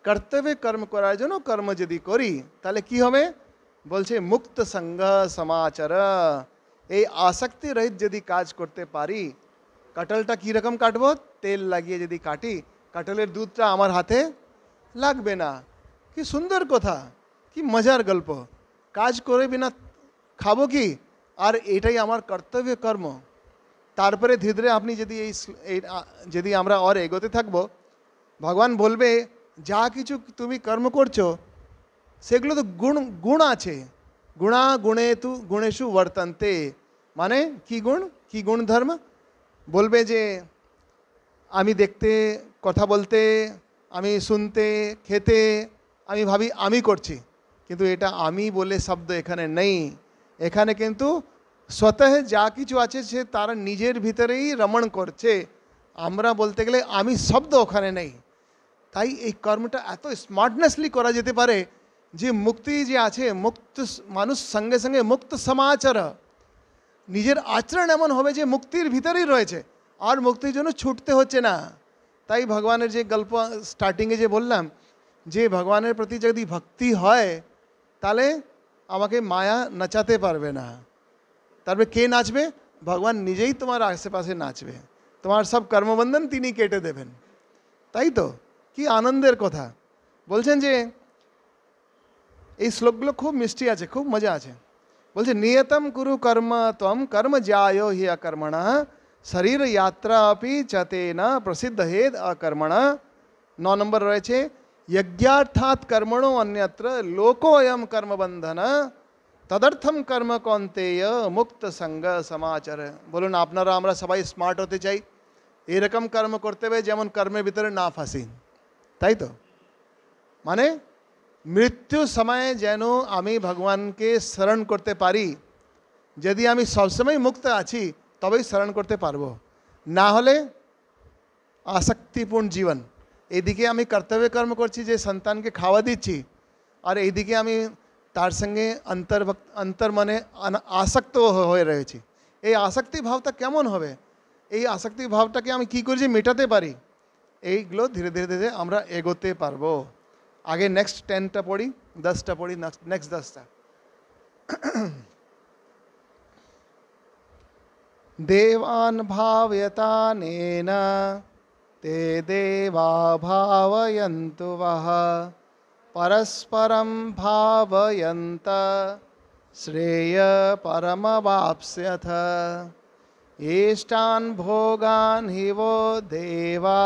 কর্তব্যে কর্ম করার জন্য কর্ম যদি করি তাহলে কি হবে? বলছে মুক্ত সঙ্গ সমাচার। এই আসক্তি রহিত যদি কাজ করতে পারি, কাঁঠালটা কীরকম কাটবো? তেল লাগিয়ে যদি কাটি, কাঁঠালের দুধটা আমার হাতে লাগবে না। কি সুন্দর কথা, কি মজার গল্প। কাজ করে বিনা খাবো কি? আর এটাই আমার কর্তব্য কর্ম। তারপরে ধীরে ধীরে আপনি যদি যদি আমরা আর এগোতে থাকবো, ভগবান বলবে যা কিছু তুমি কর্ম করছো সেগুলো তো গুণ আছে। গুণা গুণেষু বর্তন্তে, মানে কি গুণ, কি গুণ ধর্ম? বলবে যে আমি দেখতে, কথা বলতে, আমি শুনতে, খেতে, আমি ভাবি আমি করছি, কিন্তু এটা আমি বলে শব্দ এখানে নেই। এখানে কিন্তু স্বতঃ যা কিছু আছে সে তার নিজের ভিতরেই রমণ করছে। আমরা বলতে গেলে আমি শব্দ ওখানে নেই। তাই এই কর্মটা এত স্মার্টনেসলি করা যেতে পারে যে মুক্তি যে আছে, মুক্ত মানুষ সঙ্গে সঙ্গে মুক্ত সমাচার, নিজের আচরণ এমন হবে যে মুক্তির ভিতরেই রয়েছে, আর মুক্তির জন্য ছুটতে হচ্ছে না। তাই ভগবানের যে গল্প স্টার্টিংয়ে যে বললাম, যে ভগবানের প্রতি যদি ভক্তি হয় তাহলে আমাকে মায়া নাচাতে পারবে না। তারপরে কে নাচবে? ভগবান নিজেই তোমার আশেপাশে নাচবে, তোমার সব কর্মবন্ধন তিনি কেটে দেবেন। তাই তো, কি আনন্দের কথা। বলছেন যে এই শ্লোকগুলো খুব মিষ্টি আছে, খুব মজা আছে। বলছে নিয়তম কুরু কর্ম ত্বম কর্ম জ্যায় হি অকর্মণ শরীর যাত্রা अपि চতেনা প্রসিদ্ধ হেদ অকর্মণ। 9 নম্বর রয়েছে यज्ञार्थात् कर्मणो अन्यत्र लोकोऽयं कर्मबंधन तदर्थम कर्म कौन्तेय मुक्त संग समाचार। বলুন আপনারা আমরা সবাই স্মার্ট হতে চাই, এরকম কর্ম করতে হবে যেমন কর্মের ভিতরে না ফাঁসি, তাই তো? মানে মৃত্যু সময়ে যেন আমি ভগবানকে শরণ করতে পারি। যদি আমি সবসময় মুক্ত আছি তবেই শরণ করতে পারবো, না হলে আসক্তিপূর্ণ জীবন। এইদিকে আমি কর্তব্য কর্ম করছি, যে সন্তানকে খাওয়া দিচ্ছি, আর এইদিকে আমি তার সঙ্গে অন্তর মানে আসক্ত হয়ে রয়েছি। এই আসক্তি ভাবটা কেমন হবে? এই আসক্তি ভাবটাকে আমি কী করে যে মেটাতে পারি, এইগুলো ধীরে ধীরে ধীরে আমরা এগোতে পারবো। আগে নেক্সট 10টা পড়ি, 10টা পড়ি, নেক্সট 10টা। দেবান ভাবয়তানেন ते देवा भावयन्तु वः परस्परं भावयन्त श्रेय परमवाप्स्यथ इष्टान् भोगान् हि वो देवा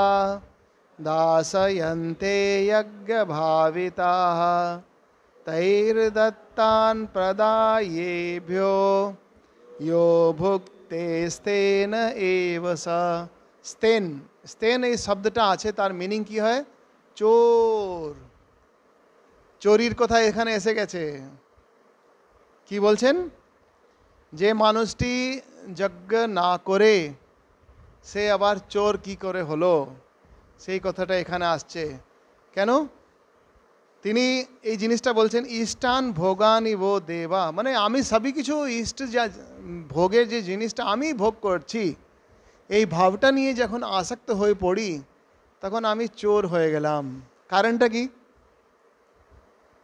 दासयन्ते यज्ञभाविताः तैर्दत्तान् प्रदायेभ्यो यो भुक्तेस्तेन एव स। स्तेन, স্তেন এই শব্দটা আছে, তার মিনিং কি হয়? চোর। চোরির কথা এখানে এসে গেছে। কি বলছেন? যে মানুষটি যজ্ঞ না করে সে আবার চোর কি করে হলো, সেই কথাটা এখানে আসছে। কেন? তিনি এই জিনিসটা বলছেন ইষ্টান ভোগানি ও দেবা, মানে আমি সবই কিছু ইষ্ট যা ভোগের যে জিনিসটা আমি ভোগ করছি, এই ভাবটা নিয়ে যখন আসক্ত হয়ে পড়ি তখন আমি চোর হয়ে গেলাম। কারণটা কি?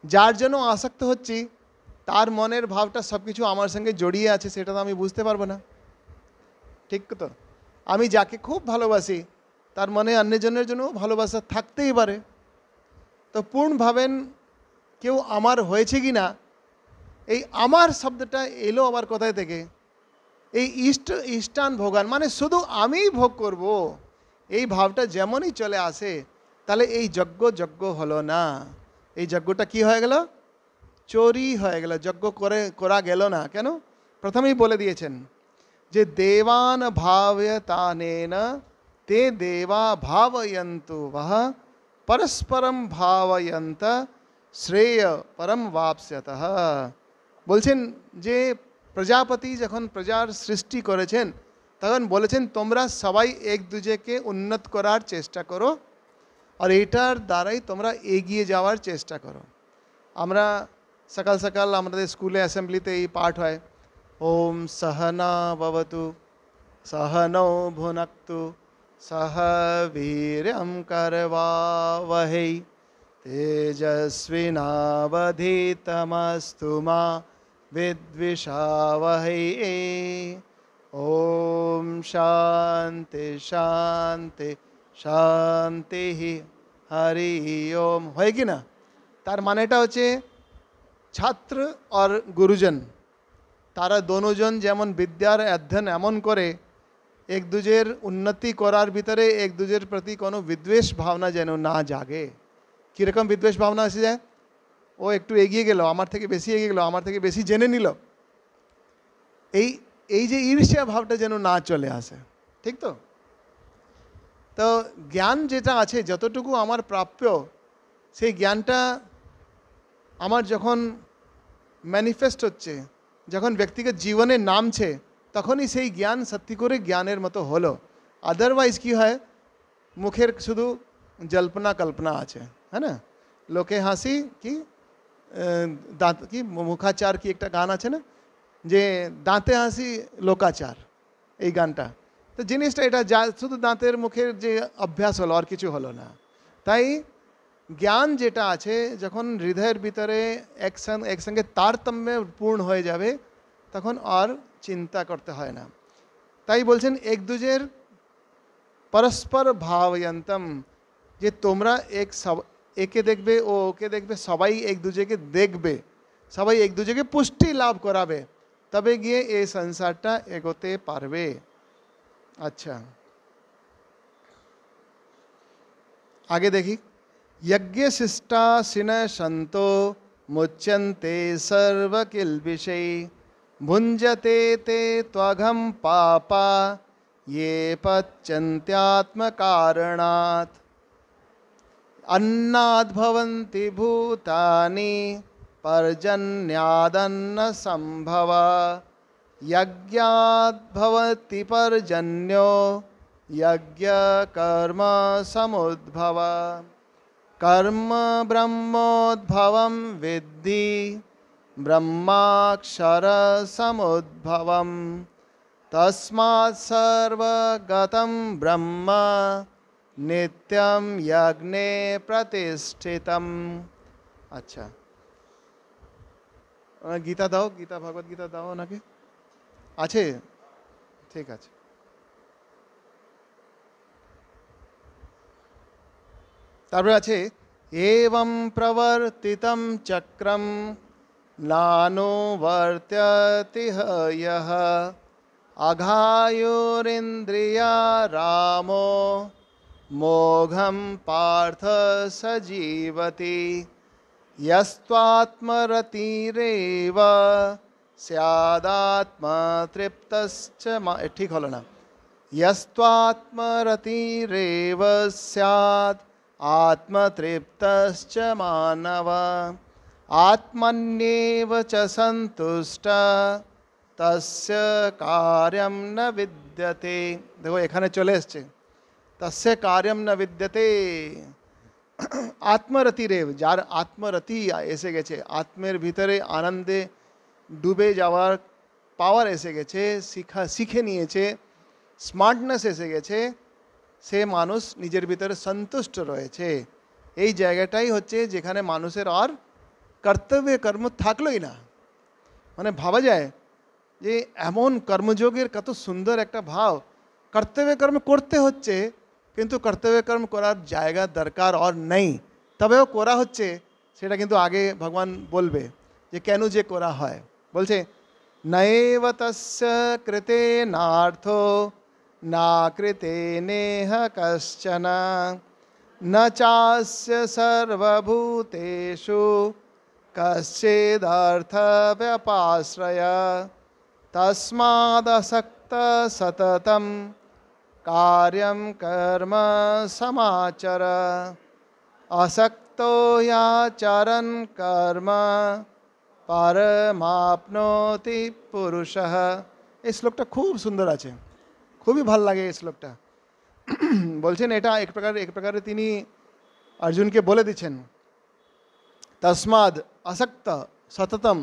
যার জন্য আসক্ত হচ্ছি তার মনের ভাবটা সব কিছু আমার সঙ্গে জড়িয়ে আছে, সেটা তো আমি বুঝতে পারবো না, ঠিক তো? আমি যাকে খুব ভালোবাসি তার মনে অন্যজনের জন্য ভালোবাসা থাকতেই পারে। তো পূর্ণ ভাবেন কেউ আমার হয়েছে কি না, এই আমার শব্দটা এলো আবার কোথায় থেকে? এই ইষ্টান ভোগান মানে শুধু আমিই ভোগ করব, এই ভাবটা যেমনই চলে আসে তাহলে এই যজ্ঞ হলো না। এই যজ্ঞটা কি হয়ে গেল? চোরি হয়ে গেল, যজ্ঞ করা গেল না। কেন? প্রথমেই বলে দিয়েছেন যে দেবান ভাবয়তানেন ते देवा भावयन्तु वह परस्परम भावयन्त শ্রেয় পরম বাপ্স্যতঃ। বলছেন যে প্রজাপতি যখন প্রজার সৃষ্টি করেছেন তখন বলেছেন তোমরা সবাই এক দুজেকে উন্নত করার চেষ্টা করো, আর এটার দ্বারাই তোমরা এগিয়ে যাওয়ার চেষ্টা করো। আমরা সকাল সকাল আমাদের স্কুলে অ্যাসেম্বলিতে এই পাঠ হয়, ওম সহনা ভবতু सहनौ भुनक्तु सह वीर्यं करवावहै तेजस्विनावधीतमस्तु मा विद्विषावहै। ओम शांति शांति शांति हरि ओम। হয় কি না? তার মানেটা হচ্ছে ছাত্র আর গুরুজন তারা দোনোজন যেমন বিদ্যার অধ্যয়ন এমন করে এক দুজের উন্নতি করার ভিতরে এক দুজের প্রতি কোনো বিদ্বেষ ভাবনা যেন না জাগে। কীরকম বিদ্বেষ ভাবনা এসে যায়? ও একটু এগিয়ে গেল, আমার থেকে বেশি এগিয়ে গেল, আমার থেকে বেশি জেনে নিল, এই যে ঈর্ষ্যা ভাবটা যেন না চলে আসে, ঠিক তো? তো জ্ঞান যেটা আছে, যতটুকু আমার প্রাপ্য, সেই জ্ঞানটা আমার যখন ম্যানিফেস্ট হচ্ছে, যখন ব্যক্তিগত জীবনে নামছে, তখনই সেই জ্ঞান সত্যি করে জ্ঞানের মতো হলো। আদারওয়াইজ কি হয়, মুখের শুধু জল্পনা কল্পনা আছে, হ্যাঁ না? লোকে হাসি কি দাঁত কি মুখাচার কি একটা গান আছে না, যে দাঁতে হাসি লোকাচার, এই গানটা। তো জিনিসটা এটা যা শুধু দাঁতের মুখের যে অভ্যাস হলো, আর কিছু হলো না। তাই জ্ঞান যেটা আছে যখন হৃদয়ের ভিতরে একসঙ্গে তারতম্যে পূর্ণ হয়ে যাবে, তখন আর চিন্তা করতে হয় না। তাই বলছেন এক দুজের পরস্পর ভাবয়ন্তম, যে তোমরা একে দেখবে ও ওকে দেখবে, সবাই এক দুজেকে দেখবে, সবাই এক দুজেকে পুষ্টি লাভ করাবে, তবে গিয়ে এই সংসারটা এগোতে পারবে। আচ্ছা, আগে দেখি। यज्ञ शिष्टा शिन सन्तो मुच्यन्ते सर्वकिल्बिषै भुञ्जते ते त्वघं पापा ये पच्यन्त्यात्मकारणात् अन्नाद्भवन्ति भूतानि पर्जन्यादन्न संभवा यज्ञाद्भवति पर्जन्यो यज्ञ कर्म समुद्भवा कर्म ब्रह्मोद्भवं विद्धि ब्रह्माक्षर समुद्भवं तस्मात् सर्वगतं ब्रह्म नित्यं यज्ञे प्रतिष्ठितम्। अच्छा, গীতা দাও, গীতা ভগবত গীতা দাও নাকি আছে? ঠিক আছে। তারপরে আছে এবং প্রবর্তিতম চক্রম নানুবর্ত্যতি হয়ঃ আঘায়োরিন্দ্রিয়া রামো মোঘম পার্থ সজীবতি यस्त्वात्मरतिरेव स्यादात्मतृप्तश्च ठीक हलो ना, यस्त्वात्मरतिरेव स्यात् आत्मतृप्तश्च मानव आत्मन्येव च सन्तुष्ट तस्य कार्यं न विद्यते। देखो एखाने चले एসছে तस्य कार्यं न विद्यते। आत्मरति रेव, जार आत्मरति एसे गेছে, आत्मेर ভিতরে आनंदे ডুবে যাওয়ার পাওয়ার এসে গেছে, শিখে নিয়েছে, স্মার্টনেস এসে গেছে, সে মানুষ নিজের ভিতরে সন্তুষ্ট রয়েছে। এই জায়গাটাই হচ্ছে যেখানে মানুষের আর কর্তব্য কর্ম থাকলোই না। মানে ভাবা যায় যে এমন কর্মযোগের কত সুন্দর একটা ভাব, কর্তব্য কর্ম করতে হচ্ছে কিন্তু কর্তব্য কর্ম করার জায়গা দরকার আর নেই, তবেও করা হচ্ছে, সেটা কিন্তু আগে ভগবান বলবে যে কেন যে করা হয়। বলছে নৈব তস্য কৃতে নার্থো না কৃতে নেহ কশ্চন ন চাস্য সর্বভূতেষু কশ্চিদর্থ ব্যপাশ্রয় তস্মাদসক্ত সততম कार्यं कर्म समाचर असक्तो याचरन् कर्म परमाप्नोति पुरुषः। এই শ্লোকটা খুব সুন্দর আছে, খুবই ভাল লাগে এই শ্লোকটা। বলছেন এটা এক প্রকারে তিনি অর্জুনকে বলে দিচ্ছেন, তস্মাদ আসক্ত সততম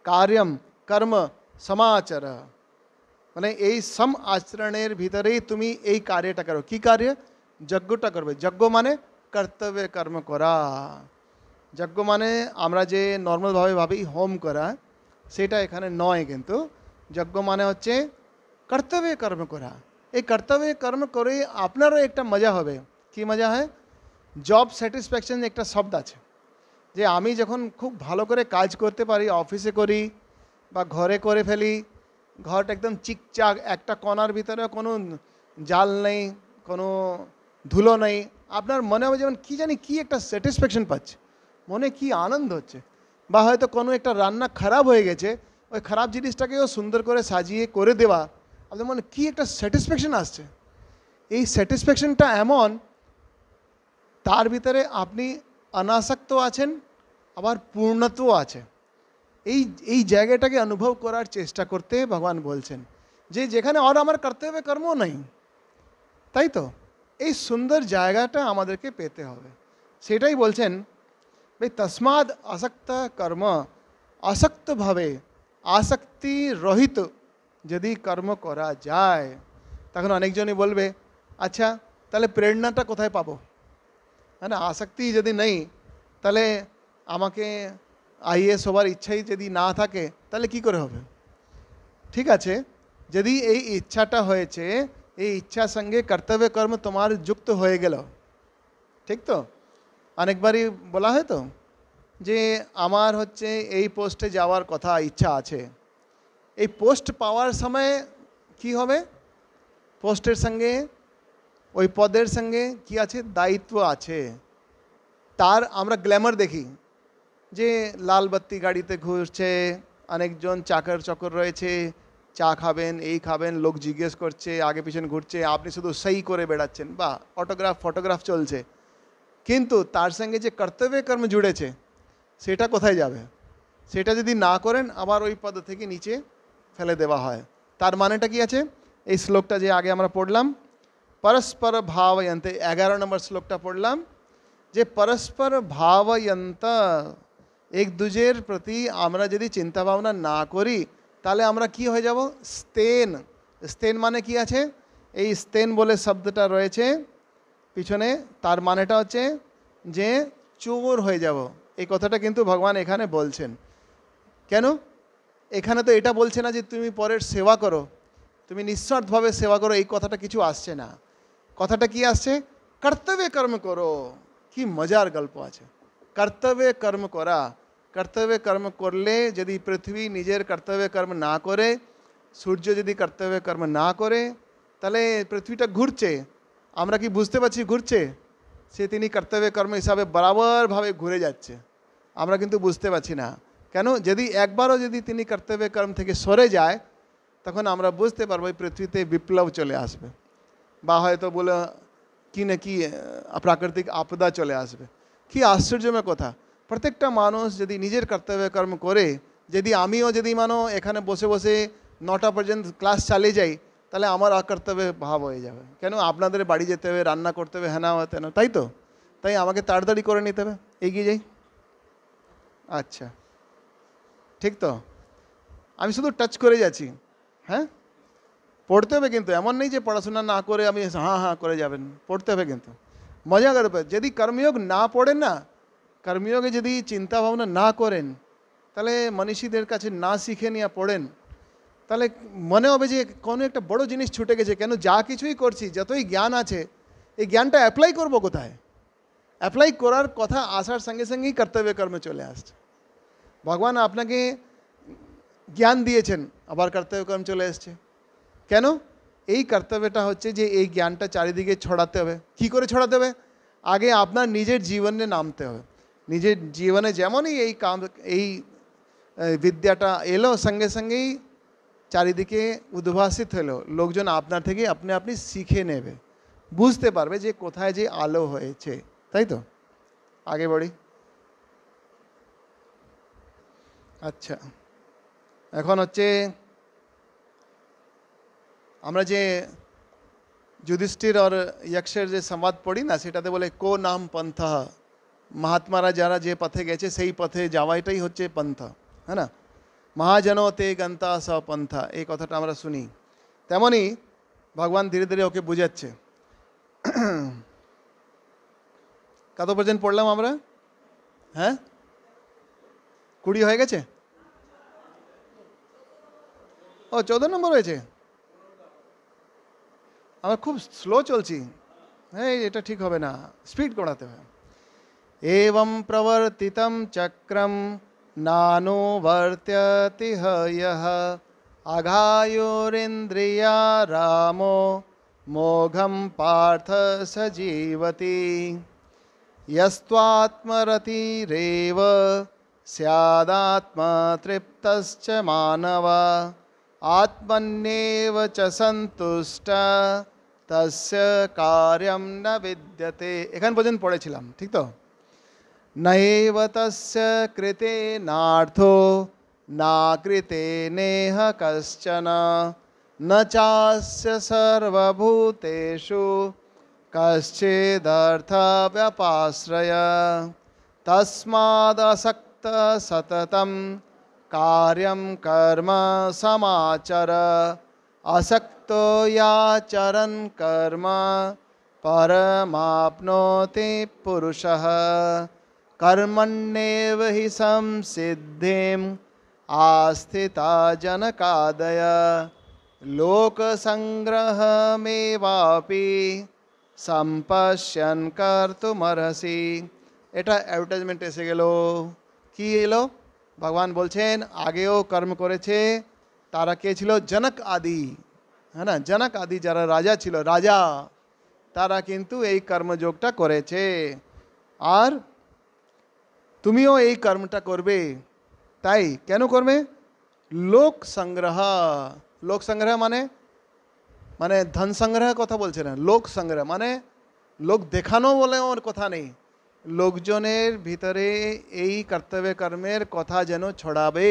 কার্যম কর্ম সমাচর, মানে এই সম আচরণের ভিতরেই তুমি এই কার্যটা করো। কি কার্য? যজ্ঞটা করবে। যজ্ঞ মানে কর্তব্য কর্ম করা। যজ্ঞ মানে আমরা যে নর্মালভাবে ভাবি হোম করা, সেটা এখানে নয়, কিন্তু যজ্ঞ মানে হচ্ছে কর্তব্য কর্ম করা। এই কর্তব্য কর্ম করে আপনারও একটা মজা হবে। কি মজা হয়? জব স্যাটিসফ্যাকশন একটা শব্দ আছে, যে আমি যখন খুব ভালো করে কাজ করতে পারি, অফিসে করি বা ঘরে করে ফেলি, ঘরটা একদম চিকচাক, একটা কোণার ভিতরে কোনো জাল নেই, কোনো ধুলো নেই, আপনার মনে হবে যেমন কি জানি কি একটা স্যাটিসফ্যাকশন পাচ্ছে, মনে কি আনন্দ হচ্ছে। বা হয়তো কোনো একটা রান্না খারাপ হয়ে গেছে, ওই খারাপ জিনিসটাকেও সুন্দর করে সাজিয়ে করে দেওয়া, আপনার মনে কি একটা স্যাটিসফ্যাকশন আসছে। এই স্যাটিসফ্যাকশনটা এমন, তার ভিতরে আপনি অনাসক্ত আছেন, আবার পূর্ণত্ব আছে। এই এই জায়গাটাকে অনুভব করার চেষ্টা করতে ভগবান বলছেন, যে যেখানে আর আমার কর্তব্য কর্ম নেই, তাই তো এই সুন্দর জায়গাটা আমাদেরকে পেতে হবে। সেটাই বলছেন, ভাই তসমাদ আসক্ত কর্ম, আসক্তভাবে আসক্তি রহিত যদি কর্ম করা যায়, তখন অনেকজনই বলবে আচ্ছা তাহলে প্রেরণাটা কোথায় পাবো, হ্যাঁ না? আসক্তি যদি নেই, তাহলে আমাকে আইএস হবার ইচ্ছাই যদি না থাকে, তাহলে কি করে হবে? ঠিক আছে, যদি এই ইচ্ছাটা হয়েছে, এই ইচ্ছার সঙ্গে কর্তব্য কর্ম তোমার যুক্ত হয়ে গেল, ঠিক তো? অনেকবারই বলা হয় তো যে আমার হচ্ছে এই পোস্টে যাওয়ার কথা, ইচ্ছা আছে। এই পোস্ট পাওয়ার সময় কি হবে? পোস্টের সঙ্গে, ওই পদের সঙ্গে কি আছে? দায়িত্ব আছে। তার আমরা গ্ল্যামার দেখি, যে লাল বাত্তি গাড়িতে ঘুরছে, অনেকজন চাকর চকর রয়েছে, চা খাবেন, এই খাবেন, লোক জিজ্ঞেস করছে, আগে পিছনে ঘুরছে, আপনি শুধু সই করে বেড়াচ্ছেন, বা অটোগ্রাফ ফটোগ্রাফ চলছে। কিন্তু তার সঙ্গে যে কর্তব্য কর্ম জুড়েছে, সেটা কোথায় যাবে? সেটা যদি না করেন, আবার ওই পদ থেকে নিচে ফেলে দেওয়া হয়। তার মানেটা কি আছে? এই শ্লোকটা যে আগে আমরা পড়লাম, পরস্পর ভাবয়ন্তে, 11 নম্বর শ্লোকটা পড়লাম, যে পরস্পর ভাবয়ন্ত, এক দুজের প্রতি আমরা যদি চিন্তা ভাবনা না করি, তাহলে আমরা কি হয়ে যাব? স্তেন। স্তেন মানে কি আছে? এই স্তেন বলে শব্দটা রয়েছে পিছনে, তার মানেটা হচ্ছে যে চোর হয়ে যাব। এই কথাটা কিন্তু ভগবান এখানে বলছেন। কেন? এখানে তো এটা বলছে না যে তুমি পরের সেবা করো, তুমি নিঃস্বার্থভাবে সেবা করো, এই কথাটা কিছু আসছে না। কথাটা কি আসছে? কর্তব্য কর্ম করো। কি মজার গল্প আছে! কর্তব্য কর্ম করা। কর্তব্য কর্ম করলে যদি পৃথিবী নিজের কর্তব্য কর্ম না করে, সূর্য যদি কর্তব্য কর্ম না করে, তাহলে পৃথিবীটা ঘুরছে, আমরা কি বুঝতে পারছি ঘুরছে? সে তিনি কর্তব্য কর্ম হিসাবে বরাবরভাবে ঘুরে যাচ্ছে, আমরা কিন্তু বুঝতে পারছি না। কেন? যদি একবারও যদি তিনি কর্তব্য কর্ম থেকে সরে যায়, তখন আমরা বুঝতে পারবো এই পৃথিবীতে বিপ্লব চলে আসবে, বা হয়তো বলে কি না কি প্রাকৃতিক আপদা চলে আসবে। কি আশ্চর্যময় কথা! প্রত্যেকটা মানুষ যদি নিজের কর্তব্য কর্ম করে, যদি আমিও যদি মানো এখানে বসে বসে 9টা পর্যন্ত ক্লাস চালিয়ে যাই, তাহলে আমার অকর্তব্য ভাব হয়ে যাবে। কেন? আপনাদের বাড়ি যেতে হবে, রান্না করতে হবে, হ্যাঁ হতে না, তাই তো? তাই আমাকে তাড়াতাড়ি করে নিতে হবে, এগিয়ে যাই। আচ্ছা, ঠিক তো? আমি শুধু টাচ করে যাচ্ছি। হ্যাঁ, পড়তে হবে কিন্তু, এমন নেই যে পড়াশোনা না করে আমি হ্যাঁ হ্যাঁ করে যাবেন, পড়তে হবে কিন্তু, মজা করবে। যদি কর্মযোগ না পড়েন না, কর্মযোগে যদি চিন্তা ভাবনা না করেন, তাহলে মনীষীদের কাছে না শিখে নিয়ে পড়েন, তাহলে মনে হবে যে কোনো একটা বড় জিনিস ছুটে গেছে। কেন? যা কিছুই করছি, যতই জ্ঞান আছে, এই জ্ঞানটা অ্যাপ্লাই করবো কোথায়? অ্যাপ্লাই করার কথা আসার সঙ্গে সঙ্গেই কর্তব্য কর্মে চলে আসছে। ভগবান আপনাকে জ্ঞান দিয়েছেন, আবার কর্তব্য কর্ম চলে এসছে। কেন? এই কর্তব্যটা হচ্ছে যে এই জ্ঞানটা চারিদিকে ছড়াতে হবে। কি করে ছড়াতে হবে? আগে আপনার নিজের জীবনে নামতে হবে। নিজের জীবনে যেমনই এই কাম, এই বিদ্যাটা এলো, সঙ্গে সঙ্গেই চারিদিকে উদ্ভাসিত হলো, লোকজন আপনার থেকে আপনি আপনি শিখে নেবে, বুঝতে পারবে যে কোথায় যে আলো হয়েছে, তাই তো? আগে বড়ি। আচ্ছা, এখন হচ্ছে আমরা যে যুধিষ্ঠির আর যক্ষের যে সংবাদ পড়ি না, সেটাতে বলে কো নাম পন্থা, মহাত্মারা যারা যে পথে গেছে সেই পথে যাওয়াটাই হচ্ছে পন্থা, হ্যাঁ না? মহাজনো তে গন্তা স পন্থা, এই কথাটা আমরা শুনি। তেমনই ভগবান ধীরে ধীরে ওকে বুঝাচ্ছে। কত পর্যন্ত পড়লাম আমরা? হ্যাঁ, 20 হয়ে গেছে? ও 14 নম্বর হয়েছে। আমরা খুব স্লো চলছি। হ্যাঁ, এটা ঠিক হবে না, স্পিড করাতে হবে। एवं प्रवर्तितं चक्रं नानुवर्त्यति यः अघायुरिन्द्रिया रामो मोघं पार्थ स जीवति यस्त्वात्मरतिरेव स्यादात्मतृप्तश्च मानव आत्मन्येव च सन्तुष्ट তস্য কার্যম ন বিদ্যতে। এখান পর্যন্ত পড়েছিলাম, ঠিক তো? নৈব তস্য কৃতে নার্থো না কৃতে নেহ কশ্চন ন চাস্য সর্বভূতেষু কশ্চিদর্থ ব্যপাশ্রয় তস্মাদসক্ত সততম কার্যম কর্ম সমাচর আসক্তো ইয়াচরন কর্ম परमाप्नोति पुरुषः कर्मण्येव हि संसिद्धिम् आस्थिता जनकादय लोकसंग्रहमेवापि सम्पश्यन् कर्तुमर्हसि। এটা অ্যাডভার্টাইজমেন্ট এসে গেল। কি এলো? ভগবান বলছেন আগেও কর্ম করেছে, তারা কে ছিল? জনক আদি, হ্যাঁ না? জনক আদি যারা রাজা ছিল, রাজা, তারা কিন্তু এই কর্মযোগটা করেছে। আর তুমিও এই কর্মটা করবে। তাই কেন করবে? লোক সংগ্রহ। লোক সংগ্রহ মানে মানে ধন সংগ্রহ কথা বলছে না, লোক সংগ্রহ মানে লোক দেখানো বলে ওর কথা নেই, লোকজনের ভিতরে এই কর্তব্য কর্মের কথা যেন ছড়াবে,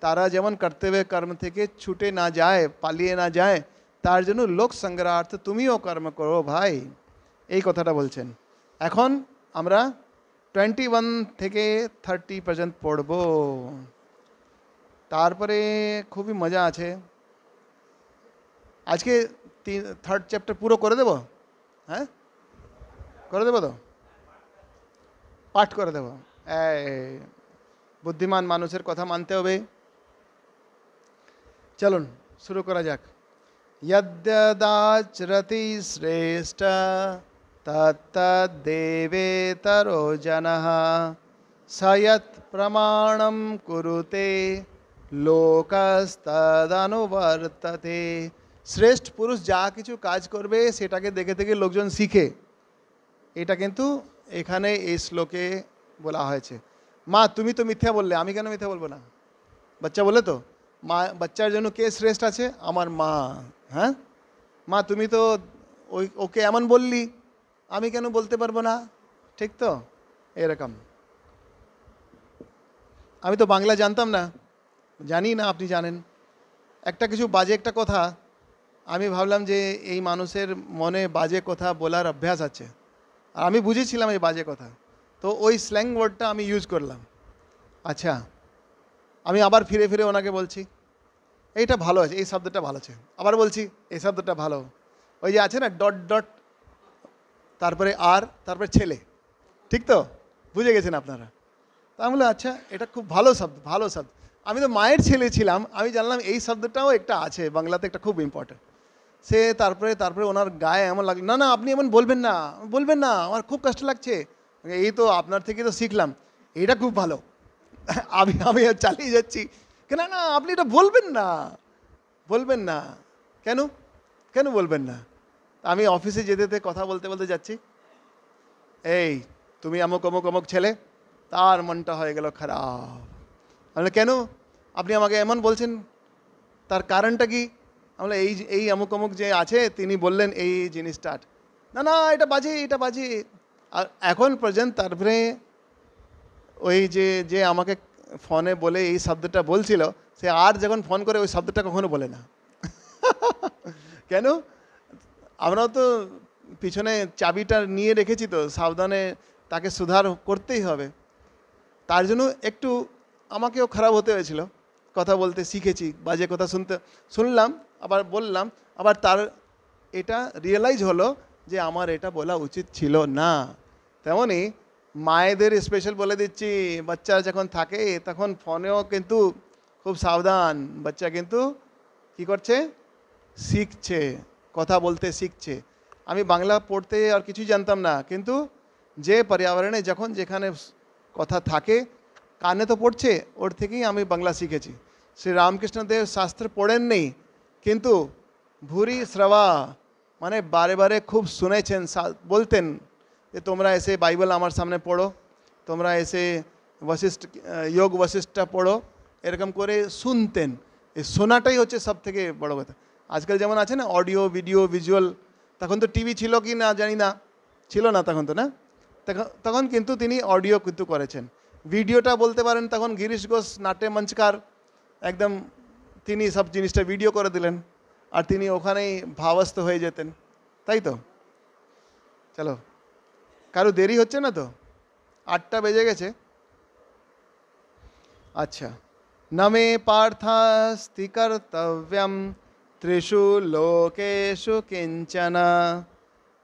তারা যেমন কর্তব্য কর্ম থেকে ছুটে না যায়, পালিয়ে না যায়, তার জন্য লোক সংগ্রহার্থ তুমিও কর্ম করো ভাই, এই কথাটা বলছেন। এখন আমরা 21 থেকে 30 পর্যন্ত পড়ব, তারপরে খুবই মজা আছে। আজকে 3rd চ্যাপ্টার পুরো করে দেব, হ্যাঁ করে দেব তো, পাঠ করে দেব। বুদ্ধিমান মানুষের কথা মানতে হবে। চলুন শুরু করা যাক। यद्यदाचरति श्रेष्ठ तत्तद्देवेतरो जनः स यत् प्रमाणं कुरुते লোকস্তদনুবর্ততে। শ্রেষ্ঠ পুরুষ যা কিছু কাজ করবে সেটাকে দেখে দেখে লোকজন শিখে, এটা কিন্তু এখানে এই শ্লোকে বলা হয়েছে। মা তুমি তো মিথ্যা বললে, আমি কেন মিথ্যা বলবো না? বাচ্চা বলে তো, মা বাচ্চার জন্য কে শ্রেষ্ঠ আছে? আমার মা। হ্যাঁ মা তুমি তো ওকে এমন বললি, আমি কেন বলতে পারবো না? ঠিক তো? এরকম। আমি তো বাংলা জানতাম না, জানি না আপনি জানেন। একটা কিছু বাজে একটা কথা, আমি ভাবলাম যে এই মানুষের মনে বাজে কথা বলার অভ্যাস আছে, আর আমি বুঝেছিলাম এই বাজে কথা, তো ওই স্ল্যাং ওয়ার্ডটা আমি ইউজ করলাম। আচ্ছা, আমি আবার ফিরে ফিরে ওনাকে বলছি এইটা ভালো আছে, এই শব্দটা ভালো আছে, আবার বলছি এই শব্দটা ভালো। ওই যে আছে না ডট ডট, তারপরে আর, তারপরে ছেলে, ঠিক তো? বুঝে গেছেন আপনারা? তা আমি বললাম আচ্ছা এটা খুব ভালো শব্দ, ভালো শব্দ। আমি তো মায়ের ছেলে ছিলাম, আমি জানলাম এই শব্দটাও একটা আছে বাংলাতে, একটা খুব ইম্পর্টেন্ট। সে তারপরে ওনার গায়ে এমন লাগলো, না না আপনি এমন বলবেন না, বলবেন না, আমার খুব কষ্ট লাগছে। এই তো আপনার থেকে তো শিখলাম, এইটা খুব ভালো। আমি আমি চালিয়ে যাচ্ছি, কেন না আপনি এটা বলবেন না, বলবেন না কেন, কেন বলবেন না? আমি অফিসে যেতে যেতে কথা বলতে বলতে যাচ্ছি, এই তুমি অমুক অমুক অমুক ছেলে, তার মনটা হয়ে গেল খারাপ। আমি কেন আপনি আমাকে এমন বলছেন, তার কারণটা কি? আমরা এই এই অমুক অমুক যে আছে তিনি বললেন এই জিনিসটা, না না এটা বাজে, এটা বাজে। আর এখন পর্যন্ত তারপরে ওই যে আমাকে ফোনে বলে এই শব্দটা বলছিল, সে আর যখন ফোন করে ওই শব্দটা কখনো বলে না। কেন? আমরাও তো পিছনে চাবিটা নিয়ে রেখেছি, তো সাবধানে তাকে সুধার করতেই হবে। তার জন্য একটু আমাকেও খারাপ হতে হয়েছিল, কথা বলতে শিখেছি, বাজে কথা শুনলাম, আবার বললাম, আবার তার এটা রিয়েলাইজ হলো যে আমার এটা বলা উচিত ছিল না। তেমনই মায়েদের স্পেশাল বলে দিচ্ছি, বাচ্চা যখন থাকে তখন ফোনেও কিন্তু খুব সাবধান, বাচ্চা কিন্তু কি করছে, শিখছে, কথা বলতে শিখছে। আমি বাংলা পড়তে আর কিছুই জানতাম না, কিন্তু যে পর্যাবরণে যখন যেখানে কথা থাকে কানে তো পড়ছে, ওর থেকেই আমি বাংলা শিখেছি। শ্রী রামকৃষ্ণদেব শাস্ত্র পড়েন নেই, কিন্তু ভুরি শ্রবা মানে বারে বারে খুব শুনেছেন, বলতেন যে তোমরা এসে বাইবেল আমার সামনে পড়ো, তোমরা এসে বশিষ্ঠ যোগ বশিষ্ঠটা পড়ো, এরকম করে শুনতেন। এই শোনাটাই হচ্ছে সব থেকে বড় কথা। আজকাল যেমন আছে না অডিও ভিডিও ভিজুয়াল, তখন তো টিভি ছিল কি না জানি না, ছিল না তখন তো, না? তখন কিন্তু তিনি অডিও কিন্তু করেছেন। ভিডিওটা বলতে পারেন তখন গিরিশ ঘোষ নাট্য মঞ্চকার একদম তিনি সব জিনিসটা ভিডিও করে দিলেন, আর তিনি ওখানেই ভাবস্থ হয়ে যেতেন, তাই তো? চলো, কারো দেরি হচ্ছে না তো? 8টা বেজে গেছে। আচ্ছা, নমে পার্থাস্তি কর্তব্যম ত্রিষু লোকেষু কিঞ্চন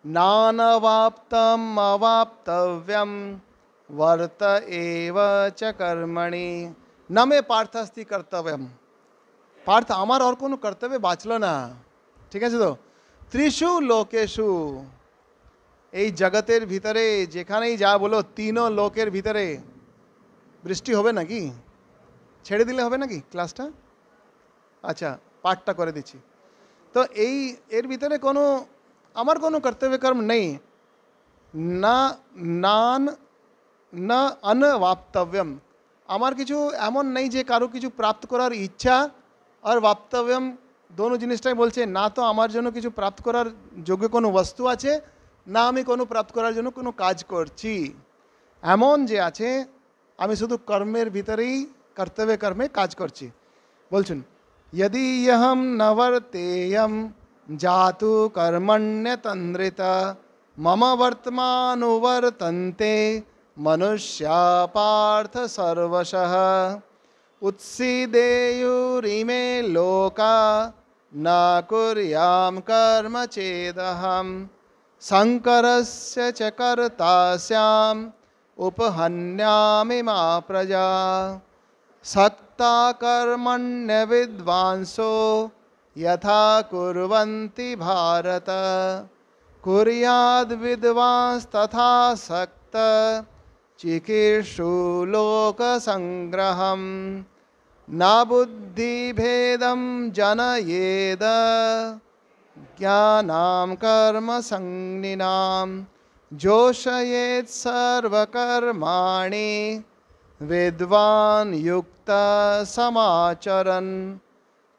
নানবাপ্তম অবাপ্তব্যম वर्त एव च कर्मणि। नमे पार्थास्ति कर्तव्यम, পার্থ আমার আর কোনো কর্তব্য বাঁচলো না, ঠিক আছে তো? ত্রিষু লোকেষু, এই জগতের ভিতরে যেখানেই যা বলো, 3 লোকের ভিতরে বৃষ্টি হবে নাকি? ছেড়ে দিলে হবে নাকি ক্লাসটা? আচ্ছা, পাঠটা করে দিচ্ছি। তো এই এর ভিতরে কোনো আমার কোনো কর্তব্য কর্ম নেই। না নান না অনবাপ্তব্যম, আমার কিছু এমন নেই যে কারো কিছু প্রাপ্ত করার ইচ্ছা, আর বাপ্তব্যম দোনো জিনিসটাই বলছে। না তো আমার জন্য কিছু প্রাপ্ত করার যোগ্য কোনো বস্তু আছে, না আমি কোনো প্রাপ্ত করার জন্য কোনো কাজ করছি। এমন যে আছে, আমি শুধু কর্মের ভিতরেই কর্তব্য কর্মে কাজ করছি। বলছেন यदि यहम नवर्तेयम जातु कर्मण्यतन्द्रित मम वर्तमानुवर्तन्ते मनुष्या पार्थ सर्वशः उत्सीदेयुरिमे लोका न कुर्याम कर्म चेदहम शंकरस्य च कर्ता स्याम उपहन्यामि मा प्रजा सक्ता कर्मण्य विद्वांसो यथा कुर्वन्ति भारत कुर्याद् विद्वांस तथा सक्त चिकीर्षु लोक संग्रहम न बुद्धि भेदम जनयेद ज्ञानाम कर्म संज्ञिनाम जोषयेत् सर्वकर्माणि विद्वान् युक्त समाचरन्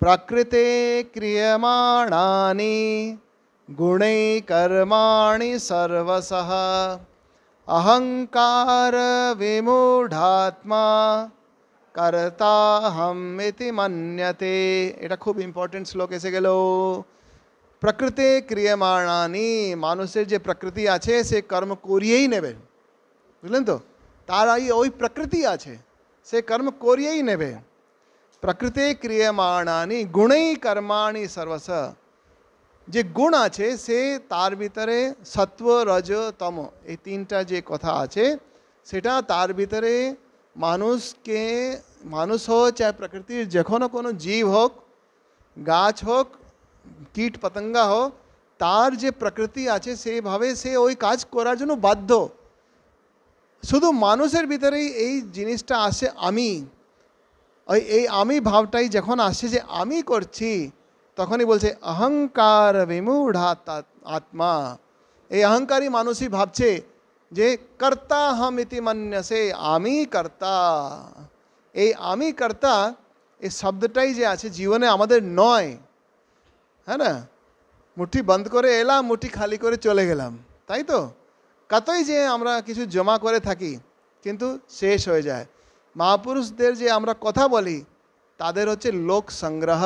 प्रकृते क्रियमाणानि गुणै कर्माणि सर्वशः अहंकार विमूढ़ात्मा कर्ताहम इति मन्यते। এটা খুব ইম্পর্টেন্ট শ্লোক এসে গেল। প্রকৃতে ক্রিয়মাণানি, মানুষের যে প্রকৃতি আছে সে কর্ম করিয়েই নেবে, বুঝলেন তো? তার ওই প্রকৃতি আছে, সে কর্ম করিয়েই নেবে। প্রকৃতে ক্রিয়মাণানি গুণেই কর্মাণি সর্বশ, যে গুণ আছে সে তার ভিতরে সত্ব রজ তম, এই 3টা যে কথা আছে সেটা তার ভিতরে মানুষকে, মানুষ হোক চাहे প্রকৃতির যে কোনো জীব হোক, গাছ হোক, কীট পতঙ্গা হোক, তার যে প্রকৃতি আছে সেইভাবে সে ওই কাজ করার জন্য বাধ্য। শুধু মানুষের ভিতরেই এই জিনিসটা আসে, আমি, এই আমি ভাবটাই যখন আসছে যে আমি করছি, তখনই বলছে অহংকার বিমূঢ়াত আত্মা। এই অহংকারী মানুষই ভাবছে যে কর্তা হম ইতি মন্যসে, আমি কর্তা। এই আমি কর্তা এই শব্দটাই যে আছে জীবনে আমাদের নয়, হ্যাঁ না? মুঠি বন্ধ করে এলাম, মুঠি খালি করে চলে গেলাম, তাই তো? কতই যে আমরা কিছু জমা করে থাকি কিন্তু শেষ হয়ে যায়। মহাপুরুষদের যে আমরা কথা বলি তাদের হচ্ছে লোক সংগ্রহ,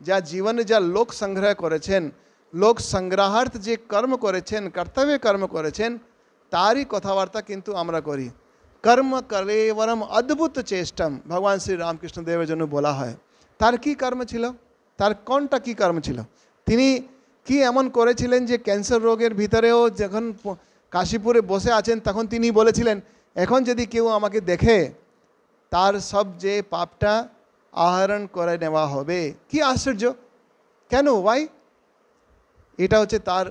যা জীবনে যা লোক সংগ্রহ করেছেন, লোক সংগ্রহার্থ যে কর্ম করেছেন, কর্তব্য কর্ম করেছেন, তারই কথাবার্তা কিন্তু আমরা করি। কর্ম কলেবরম অদ্ভুত চেষ্টম, ভগবান শ্রী রামকৃষ্ণ দেবের জন্য বলা হয়। তার কি কর্ম ছিল? তার কোনটা কি কর্ম ছিল? তিনি কি এমন করেছিলেন যে ক্যান্সার রোগের ভিতরেও যখন কাশীপুরে বসে আছেন তখন তিনি বলেছিলেন, এখন যদি কেউ আমাকে দেখে তার সব যে পাপটা আহরণ করে নেওয়া হবে। কি আশ্চর্য! কেন? ওয়াই? এটা হচ্ছে তার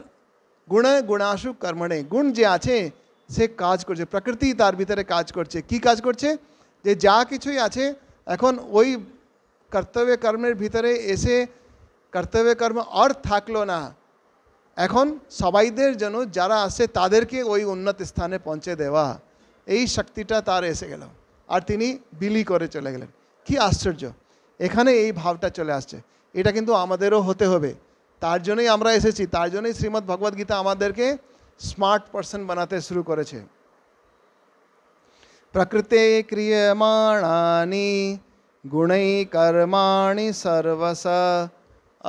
গুণ, গুণাশু কর্মণে, গুণ যে আছে সে কাজ করছে, প্রকৃতি তার ভিতরে কাজ করছে। কি কাজ করছে? যে যা কিছুই আছে এখন ওই কর্তব্য কর্মের ভিতরে এসে কর্তব্য কর্ম আর থাকলো না, এখন সবাইদের জন্য যারা আসে তাদেরকে ওই উন্নত স্থানে পৌঁছে দেওয়া, এই শক্তিটা তার এসে গেল, আর তিনি বিলি করে চলে গেলেন। কি আশ্চর্য! এখানে এই ভাবটা চলে আসছে। এটা কিন্তু আমাদেরও হতে হবে। তার জন্যই আমরা এসেছি, তার জন্যই শ্রীমদ্ ভগবদ গীতা আমাদেরকে স্মার্ট পারসন বানাতে শুরু করেছে। প্রকৃতে ক্রিয়মাণানি গুণৈ কর্মাণি সর্বশ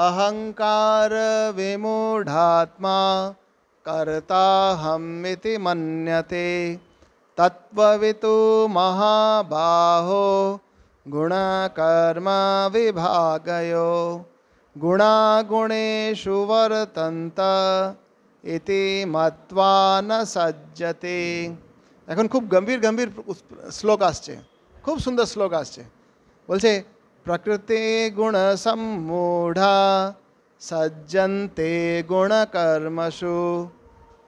অহংকার বিমূঢ়াত্মা কর্তাহমিতি মন্যতে তত্ত্ববিতু মহাবাহো গুণকর্ম বিভাগয়ো গুণাগুণেষু বর্তন্ত ইতি মত্বা ন সজ্জতে। এখন খুব গম্ভীর গম্ভীর শ্লোক আসছে, খুব সুন্দর শ্লোক আসছে। বলছে প্রকৃতি গুণ সম্মূঢ়া সজ্জন্তে গুণকর্মসু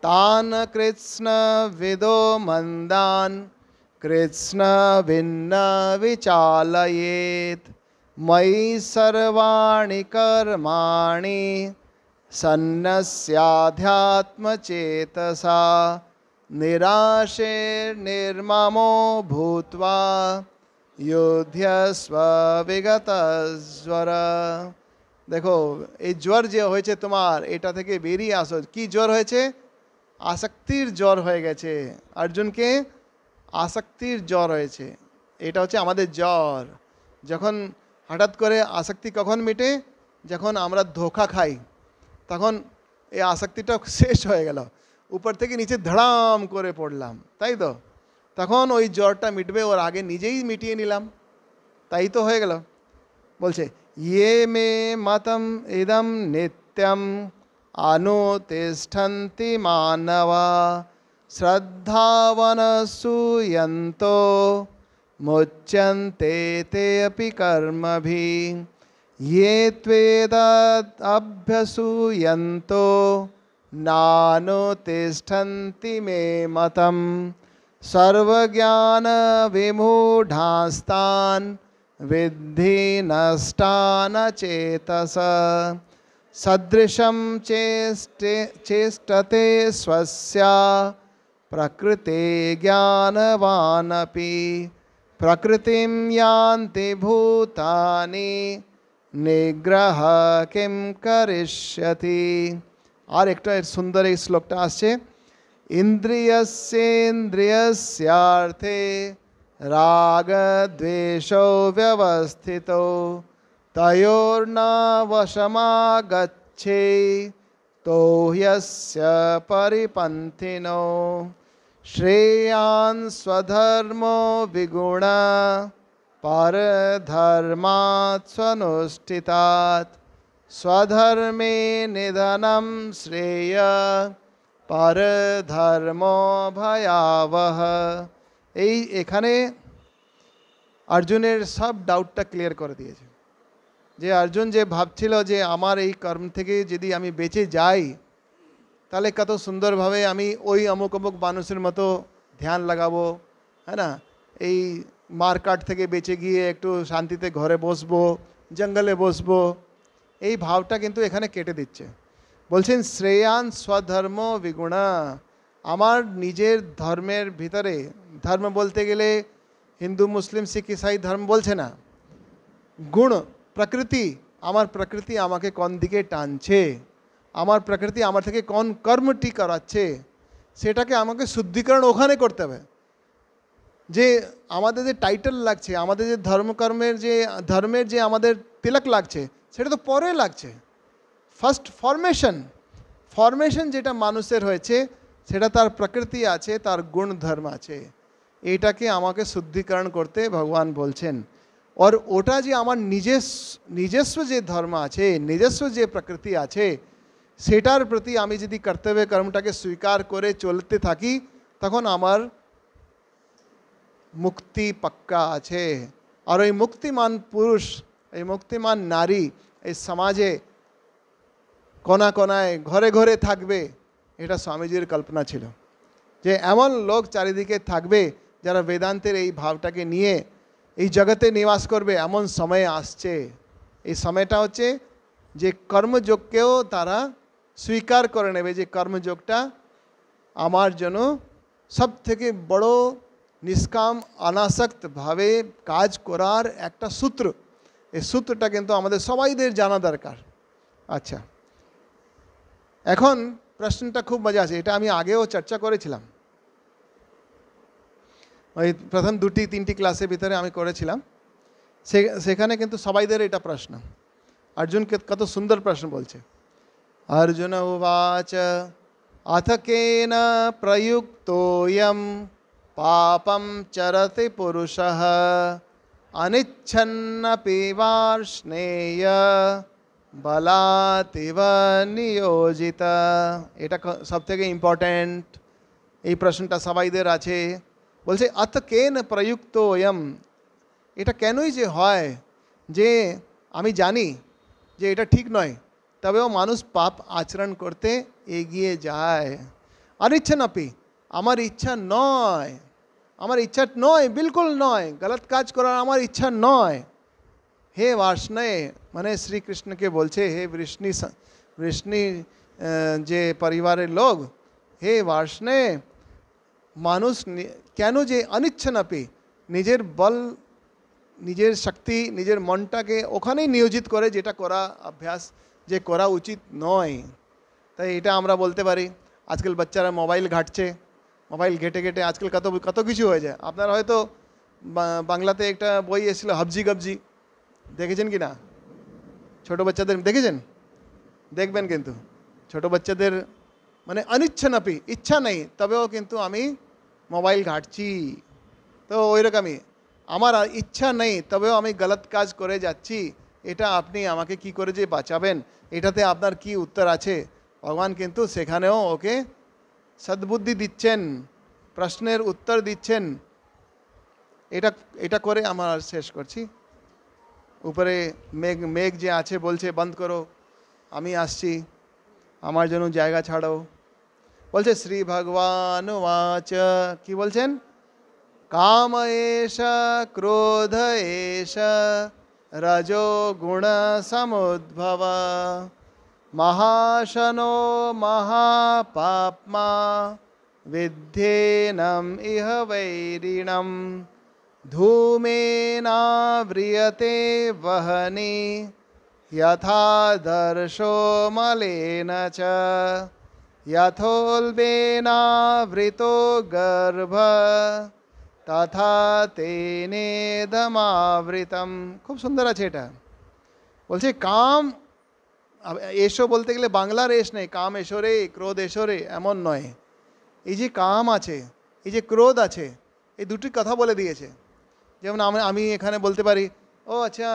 তান কৃষ্ণ বিদো মন্দান কৃষ্ণ ভিন্ন বিচালয়েত ময়ি সর্বাণি কর্মাণি সন্ন্যস্যাধ্যাত্মচেতসা নিরাশের নির্মমো ভূত্বা যুধ্যস্ব বিগতস্বর। দেখো এই জ্বর যে হয়েছে তোমার, এটা থেকে বেরিয়ে আসো। কি জ্বর হয়েছে? আসক্তির জ্বর হয়ে গেছে অর্জুনকে, আসক্তির জ্বর হয়েছে। এটা হচ্ছে আমাদের জ্বর। যখন হঠাৎ করে আসক্তি কখন মিটে? যখন আমরা ধোঁকা খাই, তখন এই আসক্তিটা শেষ হয়ে গেল, উপর থেকে নিচে ধড়াম করে পড়লাম, তাই তো? তখন ওই জ্বরটা মিটবে, ওর আগে নিজেই মিটিয়ে নিলাম, তাই তো হয়ে গেল। বলছে ইয়ে মে মতম ইদম নিত্যম অনুতিষ্ঠন্তি মানবা শ্রদ্ধাবনসূয়ন্তো মুচ্যন্তে তে অপি কর্মভিঃ ये त्वेतदभ्यसूयन्तो नानुतिष्ठन्ति मे मतम् सर्वज्ञानविमूढास्तान् विद्धि नष्टान् चेतस सदृशं चेष्टते स्वस्या प्रकृते ज्ञानवानपि प्रकृतिं यान्ति भूतानि निग्रह किम करिष्यति। और एक सुंदर एक श्लोकटा आछे इंद्रियस्येन्द्रियस्यार्थे राग द्वेषौ व्यवस्थितौ तयोर्न वशमागच्छे तो ह्यस्य परिपन्थिनो श्रेयान् स्वधर्मो विगुणा परधर्मात् स्वनुष्ठितात् स्वधर्मे निधनं श्रेय परधर्मो भयावह। এই এখানে অর্জুনের সব ডাউটটা ক্লিয়ার করে দিয়েছে। যে অর্জুন যে ভাবছিল যে আমার এই কর্ম থেকে যদি আমি বেঁচে যাই, তাহলে কত সুন্দরভাবে আমি ওই অমুক অমুক মানুষের মতো ধ্যান লাগাবো, হ্যাঁ না, এই মারকাট থেকে বেঁচে গিয়ে একটু শান্তিতে ঘরে বসবো, জঙ্গলে বসবো, এই ভাবটা কিন্তু এখানে কেটে দিচ্ছে। বলছেন শ্রেয়ান স্বধর্ম বিগুণা, আমার নিজের ধর্মের ভিতরে, ধর্ম বলতে গেলে হিন্দু মুসলিম শিখ ইসাই ধর্ম বলছে না, গুণ প্রকৃতি, আমার প্রকৃতি আমাকে কোন দিকে টানছে, আমার প্রকৃতি আমার থেকে কোন কর্মটি করাচ্ছে, সেটাকে আমাকে শুদ্ধিকরণ ওখানে করতে হবে। যে আমাদের যে টাইটেল লাগছে, আমাদের যে ধর্মের যে আমাদের তিলক লাগছে, সেটা তো পরে লাগছে। ফার্স্ট ফরমেশন যেটা মানুষের হয়েছে, সেটা তার প্রকৃতি আছে, তার গুণ ধর্ম আছে, এটাকে আমাকে শুদ্ধিকরণ করতে ভগবান বলছেন। আর ওটা যে আমার নিজস্ব যে ধর্ম আছে, নিজস্ব যে প্রকৃতি আছে, সেটার প্রতি আমি যদি কর্তব্য কর্মটাকে স্বীকার করে চলতে থাকি, তখন আমার মুক্তি পাক্কা আছে। আর ওই মুক্তিমান পুরুষ, এই মুক্তিমান নারী এই সমাজে কোনা কোনায় ঘরে ঘরে থাকবে, এটা স্বামীজির কল্পনা ছিল। যে এমন লোক চারিদিকে থাকবে যারা বেদান্তের এই ভাবটাকে নিয়ে এই জগতে নিবাস করবে, এমন সময় আসছে। এই সময়টা হচ্ছে যে কর্মযোগকেও তারা স্বীকার করে নেবে, যে কর্মযোগটা আমার জন্য সব থেকে বড় নিষ্কাম অনাসক্তভাবে কাজ করার একটা সূত্র। এই সূত্রটা কিন্তু আমাদের সবাইদের জানা দরকার। আচ্ছা, এখন প্রশ্নটা খুব মজা আছে, এটা আমি আগেও চর্চা করেছিলাম, ওই প্রথম 2-3টি ক্লাসের ভিতরে আমি করেছিলাম। সেখানে কিন্তু সবাইদের এটা প্রশ্ন। অর্জুনকে কত সুন্দর প্রশ্ন বলছে। অর্জুন উবাচ অথ কেন প্রযুক্তোऽয়ং পাপম চরতি পুরুষঃ অনিচ্ছন্নপি বার্ষ্ণেয় বলাতিব নিয়োজিত। এটা সবথেকে ইম্পর্ট্যান্ট, এই প্রশ্নটা সবাইদের আছে। বলছে অথ কেন প্রযুক্তোऽয়ং, এটা কেনই যে হয় যে আমি জানি যে এটা ঠিক নয়, তবেও মানুষ পাপ আচরণ করতে এগিয়ে যায়। অনিচ্ছন্নপি, আমার ইচ্ছা নয়, আমার ইচ্ছা নয়, বিলকুল নয়, গলত কাজ করার আমার ইচ্ছা নয়। হে বার্ষ্ণেয়, মানে শ্রীকৃষ্ণকে বলছে, হে বৃষ্ণি যে পরিবারের লোক, হে বার্ষ্ণেয়, মানুষ কেন যে অনিচ্ছন্নপি, নিজের বল, নিজের শক্তি, নিজের মনটাকে ওখানেই নিয়োজিত করে যেটা করা অভ্যাস, যে করা উচিত নয়। তাই এটা আমরা বলতে পারি। আজকাল বাচ্চারা মোবাইল ঘাঁটছে, মোবাইল ঘেটে ঘেটে আজকাল কত কত কিছু হয়ে যায়। আপনারা হয়তো বাংলাতে একটা বই এসেছিল হাবজি গবজি, দেখেছেন কি না? ছোটো বাচ্চাদের দেখেছেন? দেখবেন কিন্তু ছোটো বাচ্চাদের মানে অনিচ্ছন্নপি, ইচ্ছা নেই তবেও কিন্তু আমি মোবাইল ঘাঁটছি। তো ওই রকমই আমার ইচ্ছা নেই তবেও আমি গলত কাজ করে যাচ্ছি, এটা আপনি আমাকে কি করে যে বাঁচাবেন, এটাতে আপনার কি উত্তর আছে? ভগবান কিন্তু সেখানেও ওকে সদ্বুদ্ধি দিচ্ছেন, প্রশ্নের উত্তর দিচ্ছেন। এটা করে আমার শেষ করছি। উপরে মেঘ যে আছে বলছে বন্ধ করো, আমি আসছি, আমার জন্য জায়গা ছাড়ো। বলছে শ্রী ভগবান উবাচ, কি বলছেন? কাম এষ ক্রোধ এষ রজো গুণ সমুদ্ভব মহাশনো মহাপাপ্মা বিদ্ধেনম ইহ বৈরিণম ধূমেনাव्रियते वह्नि यथा दर्शो मलेन च यथोल्बेनावृतो गर्भ तथा तेनेदमावृतम। খুব সুন্দর আছে এটা। বলছে কাম এসো বলতে গেলে বাংলার এস নেই, কাম এসো রে, ক্রোধ এসো রে, এমন নয়। এই যে কাম আছে, এই যে ক্রোধ আছে, এই দুটি কথা বলে দিয়েছে। যেমন আমি এখানে বলতে পারি, ও আচ্ছা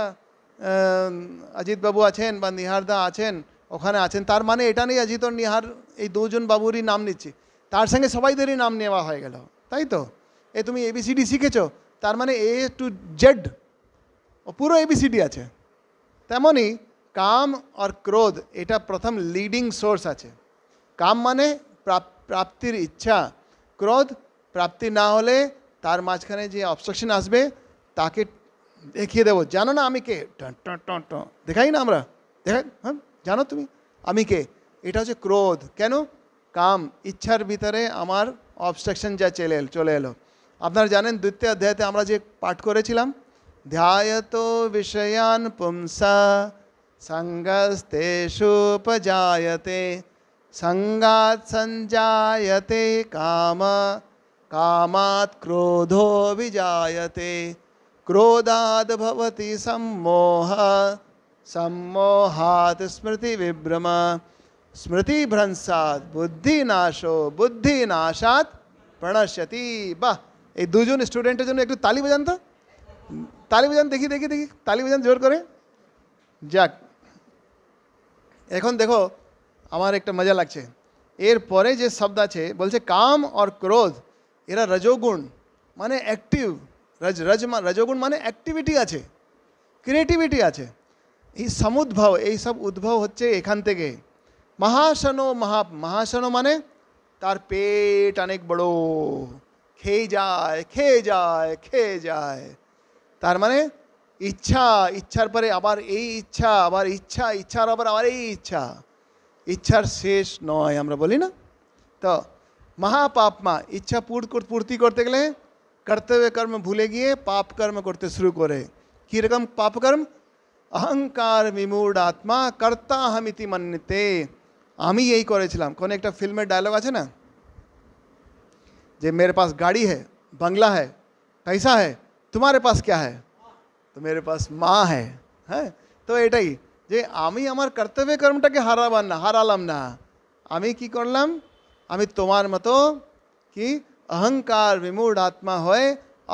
অজিতবাবু আছেন বা নিহারদা আছেন, ওখানে আছেন, তার মানে এটা নেই অজিত আর নিহার এই দুজন বাবুরই নাম নিচ্ছি, তার সঙ্গে সবাইদেরই নাম নেওয়া হয়ে গেল, তাই তো? এ তুমি এবিসিডি শিখেছো, তার মানে এ টু জেড ও পুরো এবিসিডি আছে। তেমনই কাম আর ক্রোধ, এটা প্রথম লিডিং সোর্স আছে। কাম মানে প্রাপ্তির ইচ্ছা, ক্রোধ প্রাপ্তি না হলে তার মাঝখানে যে অবস্ট্রাকশন আসবে তাকে দেখিয়ে দেবো, জানো না আমি কে, দেখাই না আমরা, দেখা, হ্যাঁ জানো তুমি আমি কে, এটা হচ্ছে ক্রোধ। কেন? কাম, ইচ্ছার ভিতরে আমার অবস্ট্রাকশন যা চলে এলো। আপনারা জানেন দ্বিতীয় অধ্যায়তে আমরা যে পাঠ করেছিলাম, ধ্যায়তো বিষয়ান পুংসা সঙ্গস্তেষুপজায়তে সঙ্গাৎ সঞ্জায়তে কাম কামাৎ ক্রোধো বিজায়তে ক্রোধাৎ ভবতি সম্মোহ সম্মোহাৎ স্মৃতি বিভ্রম স্মৃতিভ্রংসাৎ বুদ্ধিনাশো বুদ্ধিনাশাৎ প্রণশ্যতি। বাহ, এই দুজন স্টুডেন্টের জন্য একটু তালি বাজান তো, তালি বাজান, দেখি দেখি দেখি, তালি বাজান জোর করে। যাক, এখন দেখো আমার একটা মজা লাগছে, এর পরে যে শব্দ আছে বলছে কাম আর ক্রোধ, এরা রজোগুণ মানে অ্যাক্টিভ, রজোগুণ মানে অ্যাক্টিভিটি আছে, ক্রিয়েটিভিটি আছে। এই সমুদ্ভব, এই সব উদ্ভব হচ্ছে এখান থেকে। মহাশনো মহাশনো মানে তার পেট অনেক বড়, খেয়ে যায় খেয়ে যায় খেয়ে যায়, তার মানে ইচ্ছা, ইচ্ছার পরে আবার এই ইচ্ছা, আবার ইচ্ছা, ইচ্ছার আবার আবার এই ইচ্ছা, ইচ্ছার শেষ নয়, আমরা বলি না তো। মহাপাপমা, ইচ্ছা পূর্তি করতে গেলে কর্তব্য কর্ম ভুলে গিয়ে পাপ কর্ম করতে শুরু করে। কীরকম পাপ কর্ম? অহংকার বিমূঢ় আত্মা কর্তা হমিতি মন্যতে, আমি এই করেছিলাম। কোন একটা ফিল্মের ডায়লগ আছে না, যে मेरे पास गाड़ी है, बंगला है, पैसा है, तुम्हारे पास क्या है? তো मेरे पास মা है। হ্যাঁ, তো এটাই যে আমি আমার কর্তব্য কর্মটাকে হারালাম না। আমি কি করলাম, আমি তোমার মতো কি অহংকার বিমূঢ় আত্মা হয়ে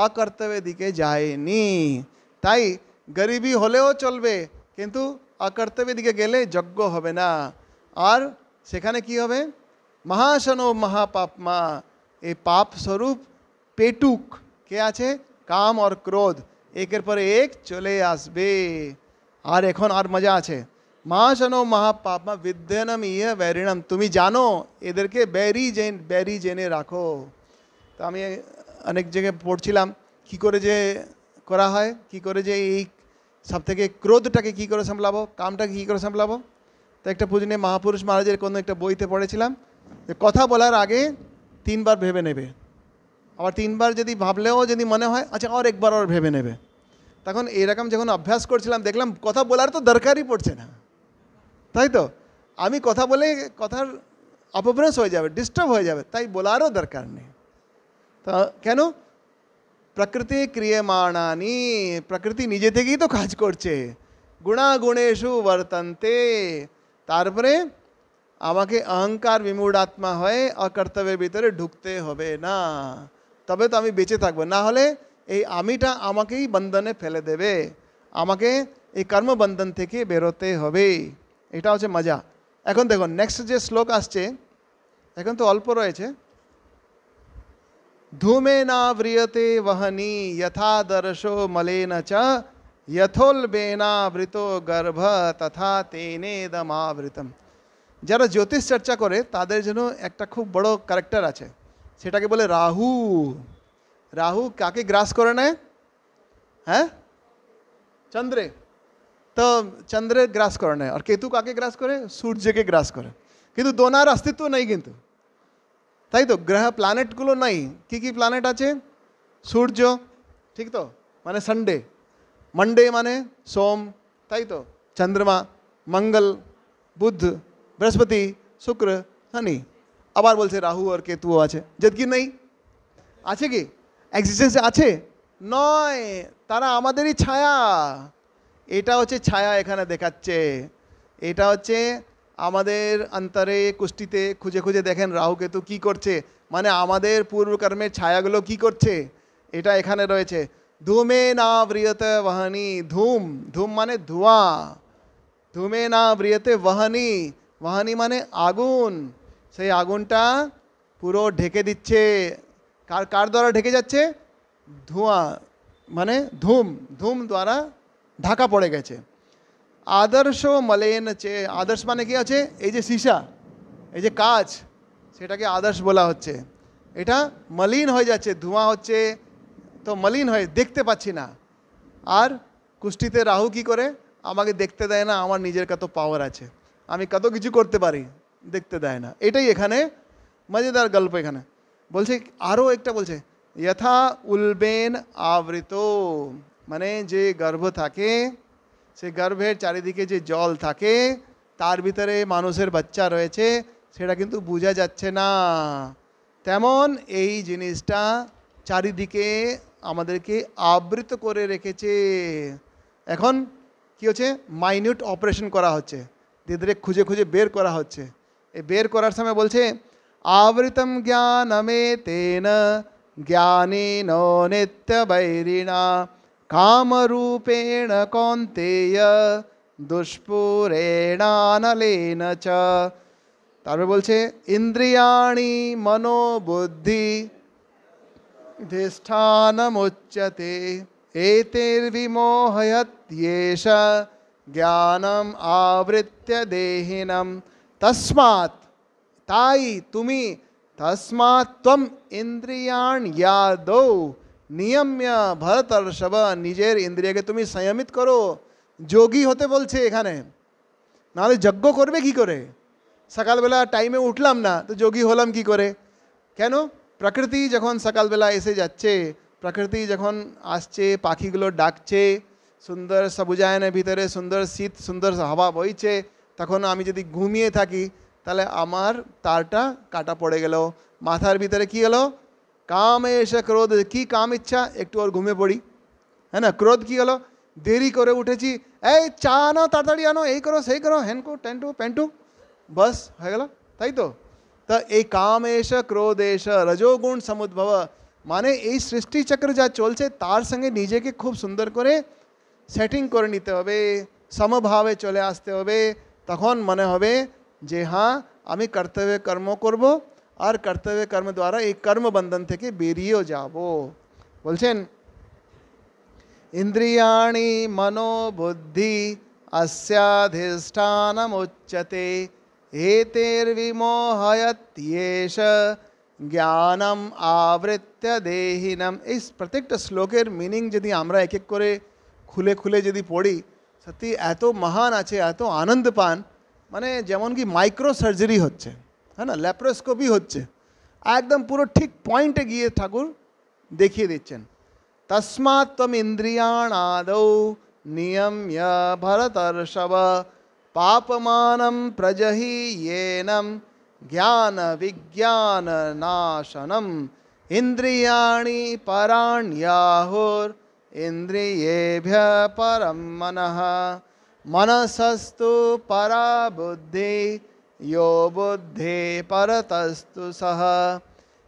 অকর্তব্যের দিকে যায়নি। তাই গরিবী হলেও চলবে, কিন্তু অকর্তব্যের দিকে গেলে যজ্ঞ হবে না। আর সেখানে কি হবে, মহাশনো মহাপাপমা, এই পাপ স্বরূপ পেটুক কে আছে, কাম আর ক্রোধ একের পরে এক চলে আসবে। আর এখন আর মজা আছে, মহাশনো মহাপাপমা বিদ্যানম ইহ বৈরিণম, তুমি জানো এদেরকে ব্যারি জেনে রাখো। তো আমি অনেক জায়গায় পড়ছিলাম কি করে যে করা হয়, কি করে যে এই সব থেকে ক্রোধটাকে কি করে সামলাবো, কামটাকে কী করে সামলাবো। তো একটা পূজনীয় মহাপুরুষ মহারাজের কোনো একটা বইতে পড়েছিলাম যে কথা বলার আগে 3 বার ভেবে নেবে, আবার 3 বার যদি ভাবলেও যদি মনে হয় আচ্ছা আর একবার আর ভেবে নেবে। তখন এরকম যখন অভ্যাস করছিলাম দেখলাম কথা বলার তো দরকারই পড়ছে না, তাই তো। আমি কথা বলে কথার অপভ্রংশ হয়ে যাবে, ডিস্টার্ব হয়ে যাবে, তাই বলারও দরকার নেই। তা কেন, প্রকৃতি ক্রিয়মাণানি, প্রকৃতি নিজে থেকেই তো কাজ করছে, গুণাগুণেষু বর্তন্তে। তারপরে আমাকে অহংকার বিমূঢ়াত্মা হয়ে অকর্তব্যের ভিতরে ঢুকতে হবে না, তবে তো আমি বেঁচে থাকবো। না হলে এই আমিটা আমাকেই বন্ধনে ফেলে দেবে, আমাকে এই কর্মবন্ধন থেকে বেরোতে হবে। এটা হচ্ছে মজা। এখন দেখুন নেক্সট যে শ্লোক আসছে, এখন তো অল্প রয়েছে। ধূমেনাব্রিয়তে বহনি যথাদর্শো মলেন চ, যথোল্বেনাবৃতো গর্ভ তথা তেনেদমাবৃতম। যারা জ্যোতিষ চর্চা করে তাদের জন্য একটা খুব বড় ক্যারেক্টার আছে, সেটাকে বলে রাহু। রাহু কাকে গ্রাস করে নেয়, হ্যাঁ, চন্দ্রে। তো চন্দ্রের গ্রাস করে নেয়। আর কেতু কাকে গ্রাস করে, সূর্যকে গ্রাস করে। কিন্তু দোনার অস্তিত্ব নেই কিন্তু, তাই তো। গ্রহ প্ল্যানেটগুলো নাই। কি কি প্ল্যানেট আছে, সূর্য, ঠিক তো, মানে সানডে, মন্ডে মানে সোম, তাই তো, চন্দ্रमा, মঙ্গল, বুধ, বৃহস্পতি, শুক্র, শনি। আবার বলছে রাহু আর কেতুও আছে, যদিকি নেই। আছে কি এক্সিস্টেন্স আছে, নয়, তারা আমাদেরই ছায়া। এটা হচ্ছে ছায়া এখানে দেখাচ্ছে। এটা হচ্ছে আমাদের অন্তরে কুষ্টিতে খুঁজে খুঁজে দেখেন রাহু কেতু কী করছে, মানে আমাদের পূর্বকর্মের ছায়াগুলো কি করছে, এটা এখানে রয়েছে। ধূমে না ব্রিয়তে বহনি, ধূম, ধূম মানে ধোঁয়া, ধূমে না ব্রিয়তে বহনি, বহনি মানে আগুন। সেই আগুনটা পুরো ঢেকে দিচ্ছে। কার কার দ্বারা ঢেকে যাচ্ছে, ধোঁয়া মানে ধূম, ধূম দ্বারা ঢাকা পড়ে গেছে। আদর্শ মলেন চে, আদর্শ মানে কি আছে, এই যে সীসা, এই যে কাঁচ, সেটাকে আদর্শ বলা হচ্ছে। এটা মলিন হয়ে যাচ্ছে, ধোঁয়া হচ্ছে, তো মলিন হয়ে দেখতে পাচ্ছি না। আর কুষ্টিতে রাহু কি করে, আমাকে দেখতে দেয় না, আমার নিজের কত পাওয়ার আছে, আমি কত কিছু করতে পারি, দেখতে দেয় না। এটাই এখানে মজাদার গল্প। এখানে বলছে আরও একটা, বলছে যথা উলবেন আবৃত, মানে যে গর্ভ থাকে, সে গর্ভের চারিদিকে যে জল থাকে, তার ভিতরে মানুষের বাচ্চা রয়েছে, সেটা কিন্তু বোঝা যাচ্ছে না। তেমন এই জিনিসটা চারিদিকে আমাদেরকে আবৃত করে রেখেছে। এখন কি হচ্ছে, মাইনিউট অপারেশন করা হচ্ছে, ধীরে খুঁজে খুঁজে বের করা হচ্ছে। এই বের করার সময় বলছে आवृतम ज्ञानमे तेन ज्ञानेन नित्य वैरिणा कामरूपेण कौन्तेय दुष्पुरेणानलेन च। তারপরে বলছে ইন্দ্রিয়াণি মনোবুদ্ধি ধিষ্ঠানমুচ্যতে এতের্বিমোহয়ত্যেষ জ্ঞানম আবৃত্য দেহিনম। তস্মাৎ, তাই তুমি, তস্মাৎ ত্বম ইন্দ্রিয়াণ ইয়াদৌ নিয়ম্য ভরতর্ষভ, নিজের ইন্দ্রিয়কে তুমি সংযমিত করো। যোগী হতে বলছে এখানে, নাহলে যজ্ঞ করবে কি করে? সকালবেলা টাইমে উঠলাম না তো যোগী হলাম কি করে? কেন? প্রকৃতি যখন সকালবেলা এসে যাচ্ছে, প্রকৃতি যখন আসছে, পাখিগুলো ডাকছে, সুন্দর সবুজায়নের ভিতরে সুন্দর শীত, সুন্দর হাওয়া বইছে, তখন আমি যদি ঘুমিয়ে থাকি তাহলে আমার তারটা কাটা পড়ে গেল। মাথার ভিতরে কি হলো? কাম এসে ক্রোধ, কি কাম ইচ্ছা, একটু ওর ঘুমিয়ে পড়ি, হ্যাঁ না? ক্রোধ কি হলো? দেরি করে উঠেছি, এই চা আনো, তাড়াতাড়ি আনো, এই করো সেই করো, হ্যান্ডকো ট্যান্টু প্যান্টু, বাস হয়ে গেল, তাই তো? তা এই কাম এসে ক্রোধ এসে রজোগুণ সমুদ্ভব, মানে এই সৃষ্টিচক্র যা চলছে তার সঙ্গে নিজেকে খুব সুন্দর করে সেটিং করে নিতে হবে, সমভাবে চলে আসতে হবে। তখন মনে হবে যে হ্যাঁ, আমি কর্তব্য কর্ম করব, আর কর্তব্য কর্ম দ্বারা এই কর্মবন্ধন থেকে বেরিয়েও যাব। বলছেন ইন্দ্রিয়াণি মনোবুদ্ধি अस्याधिष्ठानमुच्यते एतैर्विमोहयत्येष জ্ঞানম আবৃত্য দেহিনম। এই প্রত্যেকটা শ্লোকের মিনিং যদি আমরা এক এক করে খুলে খুলে যদি পড়ি, সত্যি এত মহান আছে, এত আনন্দ পান, মানে যেমন কি মাইক্রো সার্জারি হচ্ছে, হ্যাঁ না, ল্যাপ্রোস্কোপি হচ্ছে, একদম পুরো ঠিক পয়েন্টে গিয়ে ঠাকুর দেখিয়ে দিচ্ছেন। তস্মাৎ ত্বম ইন্দ্রিয়াণাদৌ নিয়ম্য ভরতর্ষভ পাপমানম প্রজহি येनम জ্ঞান বিজ্ঞান নাশনম ইন্দ্রিয়াণি পরাণ্যাহুর ইন্দ্রিয়েভ্য পরম মনঃ मनसस्तु परा बुद्धि यो बुद्धे परतस्तु सः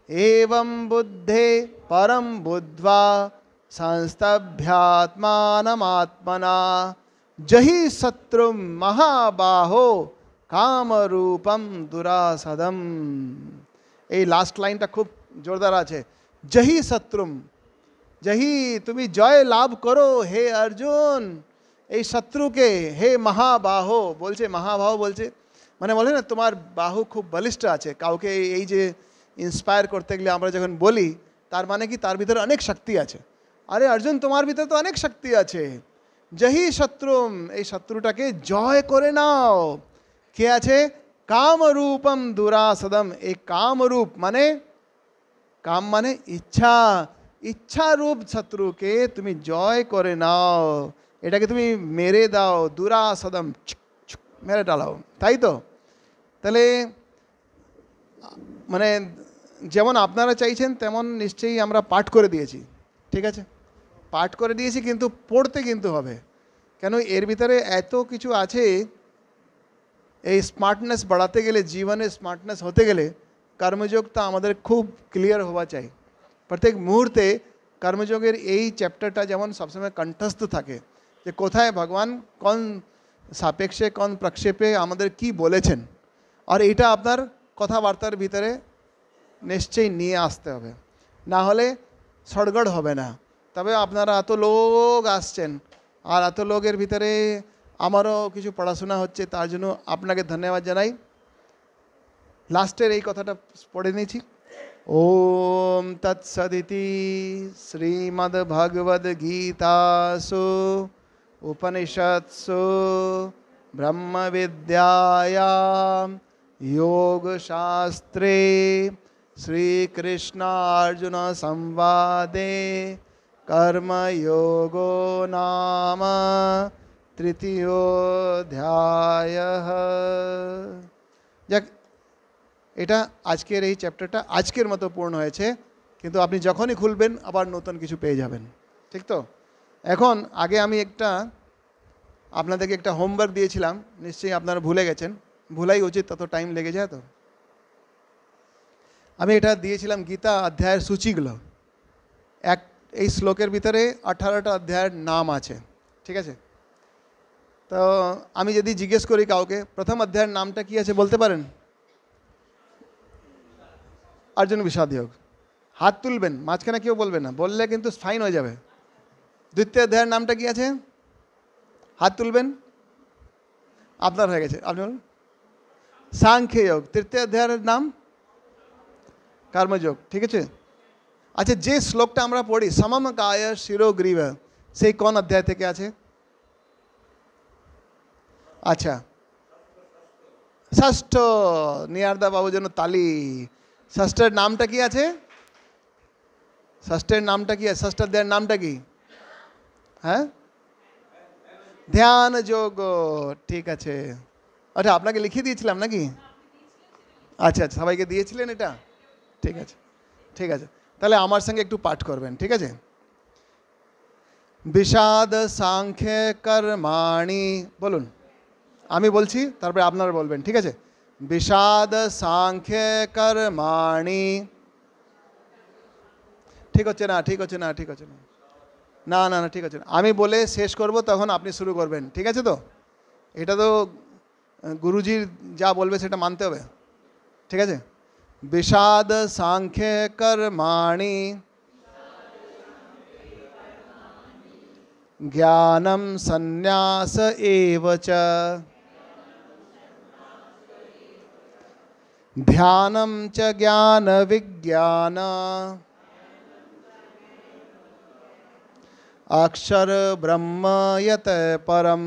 एवं बुद्धे परम बुद्ध्वा संस्तभ्यात्मानमात्मना जहि शत्रु महाबाहो कामरूपम दुरासदम। এই লাস্ট লাইনটা খুব জোরদার আছে, জহি শত্রুম, জহি তুমি জয় লাভ করো হে অর্জুন এই শত্রুকে, হে মহাবাহো বলছে, মহাবাহো বলছে মানে বলে না তোমার বাহু খুব বলিষ্ঠ আছে, কাউকে এই যে ইন্সপায়ার করতে গেলে আমরা যখন বলি তার মানে কি তার ভিতরে অনেক শক্তি আছে। আরে অর্জুন তোমার ভিতরে তো অনেক শক্তি আছে, জহি শত্রুম এই শত্রুটাকে জয় করে নাও। কে আছে? কামরূপম দুরাসদম, এই কামরূপ মানে কাম মানে ইচ্ছা, ইচ্ছা রূপ শত্রুকে তুমি জয় করে নাও, এটাকে তুমি মেরে দাও, দুরাসদম মেরে ডালাও, তাই তো? তাহলে মানে যেমন আপনারা চাইছেন তেমন নিশ্চয়ই আমরা পাঠ করে দিয়েছি, ঠিক আছে, পাঠ করে দিয়েছি, কিন্তু পড়তে কিন্তু হবে, কেন এর ভিতরে এত কিছু আছে। এই স্মার্টনেস বাড়াতে গেলে, জীবনে স্মার্টনেস হতে গেলে কর্মযোগটা আমাদের খুব ক্লিয়ার হওয়া চাই। প্রত্যেক মুহূর্তে কর্মযোগের এই চ্যাপ্টারটা যেমন সবসময় কণ্ঠস্থ থাকে, যে কোথায় ভগবান কোন সাপেক্ষে কোন প্রক্ষেপে আমাদের কি বলেছেন, আর এটা আপনার কথাবার্তার ভিতরে নিশ্চয়ই নিয়ে আসতে হবে, না হলে সড়গড় হবে না। তবে আপনারা এত লোক আসছেন, আর এত লোকের ভিতরে আমারও কিছু পড়াশোনা হচ্ছে, তার জন্য আপনাকে ধন্যবাদ জানাই। লাস্টের এই কথাটা পড়ে নিয়েছি, ওম তৎসদিতি শ্রীমদ্ভগবদ্গীতাসু উপনিষৎসু ব্রহ্মবিদ্যায়াম योगशास्त्रे श्रीकृष्णार्जुन संवादे कर्मयोगो नाम তৃতীয়োধ্যায়ः। যাক, এটা আজকের এই চ্যাপ্টারটা আজকের মতো পূর্ণ হয়েছে, কিন্তু আপনি যখনই খুলবেন আবার নতুন কিছু পেয়ে যাবেন, ঠিক তো? এখন আগে আমি আপনাদেরকে একটা হোমওয়ার্ক দিয়েছিলাম, নিশ্চয়ই আপনারা ভুলে গেছেন, ভুলাই উচিত, তত টাইম লেগে যায় তো। আমি এটা দিয়েছিলাম গীতা অধ্যায়ের সূচিগুলো, এই শ্লোকের ভিতরে 18টা অধ্যায়ের নাম আছে, ঠিক আছে? তো আমি যদি জিজ্ঞেস করি কাউকে প্রথম অধ্যায়ের নামটা কি আছে বলতে পারেন? অর্জুন বিষাদ যোগ, হাত তুলবেন, মাঝখানে কেউ বলবে না, বললে কিন্তু ফাইন হয়ে যাবে। দ্বিতীয় অধ্যায়ের নামটা কি আছে? হাত তুলবেন, আপনার হয়ে গেছে, আপনি বলুন। সাংখ্য যোগ। তৃতীয় অধ্যায়ের নাম কর্মযোগ, ঠিক আছে? আচ্ছা, যে শ্লোকটা আমরা পড়ি সমম কায় শিরোগ্রীব, সেই কোন অধ্যায় থেকে আছে? আচ্ছা, ষষ্ঠ। নিয়ারদা বাবুর জন্য তালি। ষষ্ঠের নামটা কি আছে? ষষ্ঠের নামটা কি আছে? ষষ্ঠ অধ্যায়ের নামটা কি? হ্যাঁ, ধ্যান যোগ, ঠিক আছে। আচ্ছা, আপনাকে লিখিয়ে দিয়েছিলাম নাকি? আচ্ছা আচ্ছা, সবাইকে দিয়েছিলেন এটা? ঠিক আছে, ঠিক আছে, তাহলে আমার সঙ্গে একটু পাঠ করবেন, ঠিক আছে? বিষাদ সাংখ্যে কর্মাণি, বলুন, আমি বলছি তারপরে আপনারা বলবেন, ঠিক আছে? বিষাদ সাংখ্যে কর্মাণি, ঠিক হচ্ছে না, ঠিক হচ্ছে না, ঠিক হচ্ছে না, না না না, ঠিক আছে না, আমি বলে শেষ করব তখন আপনি শুরু করবেন, ঠিক আছে? তো এটা তো গুরুজির যা বলবে সেটা মানতে হবে, ঠিক আছে? বিষাদ সাংখ্যে কর্মাণি জ্ঞানম সন্ন্যাস এব চ ধ্যানম চ জ্ঞান বিজ্ঞান অক্ষর ব্রহ্ম যত পরম।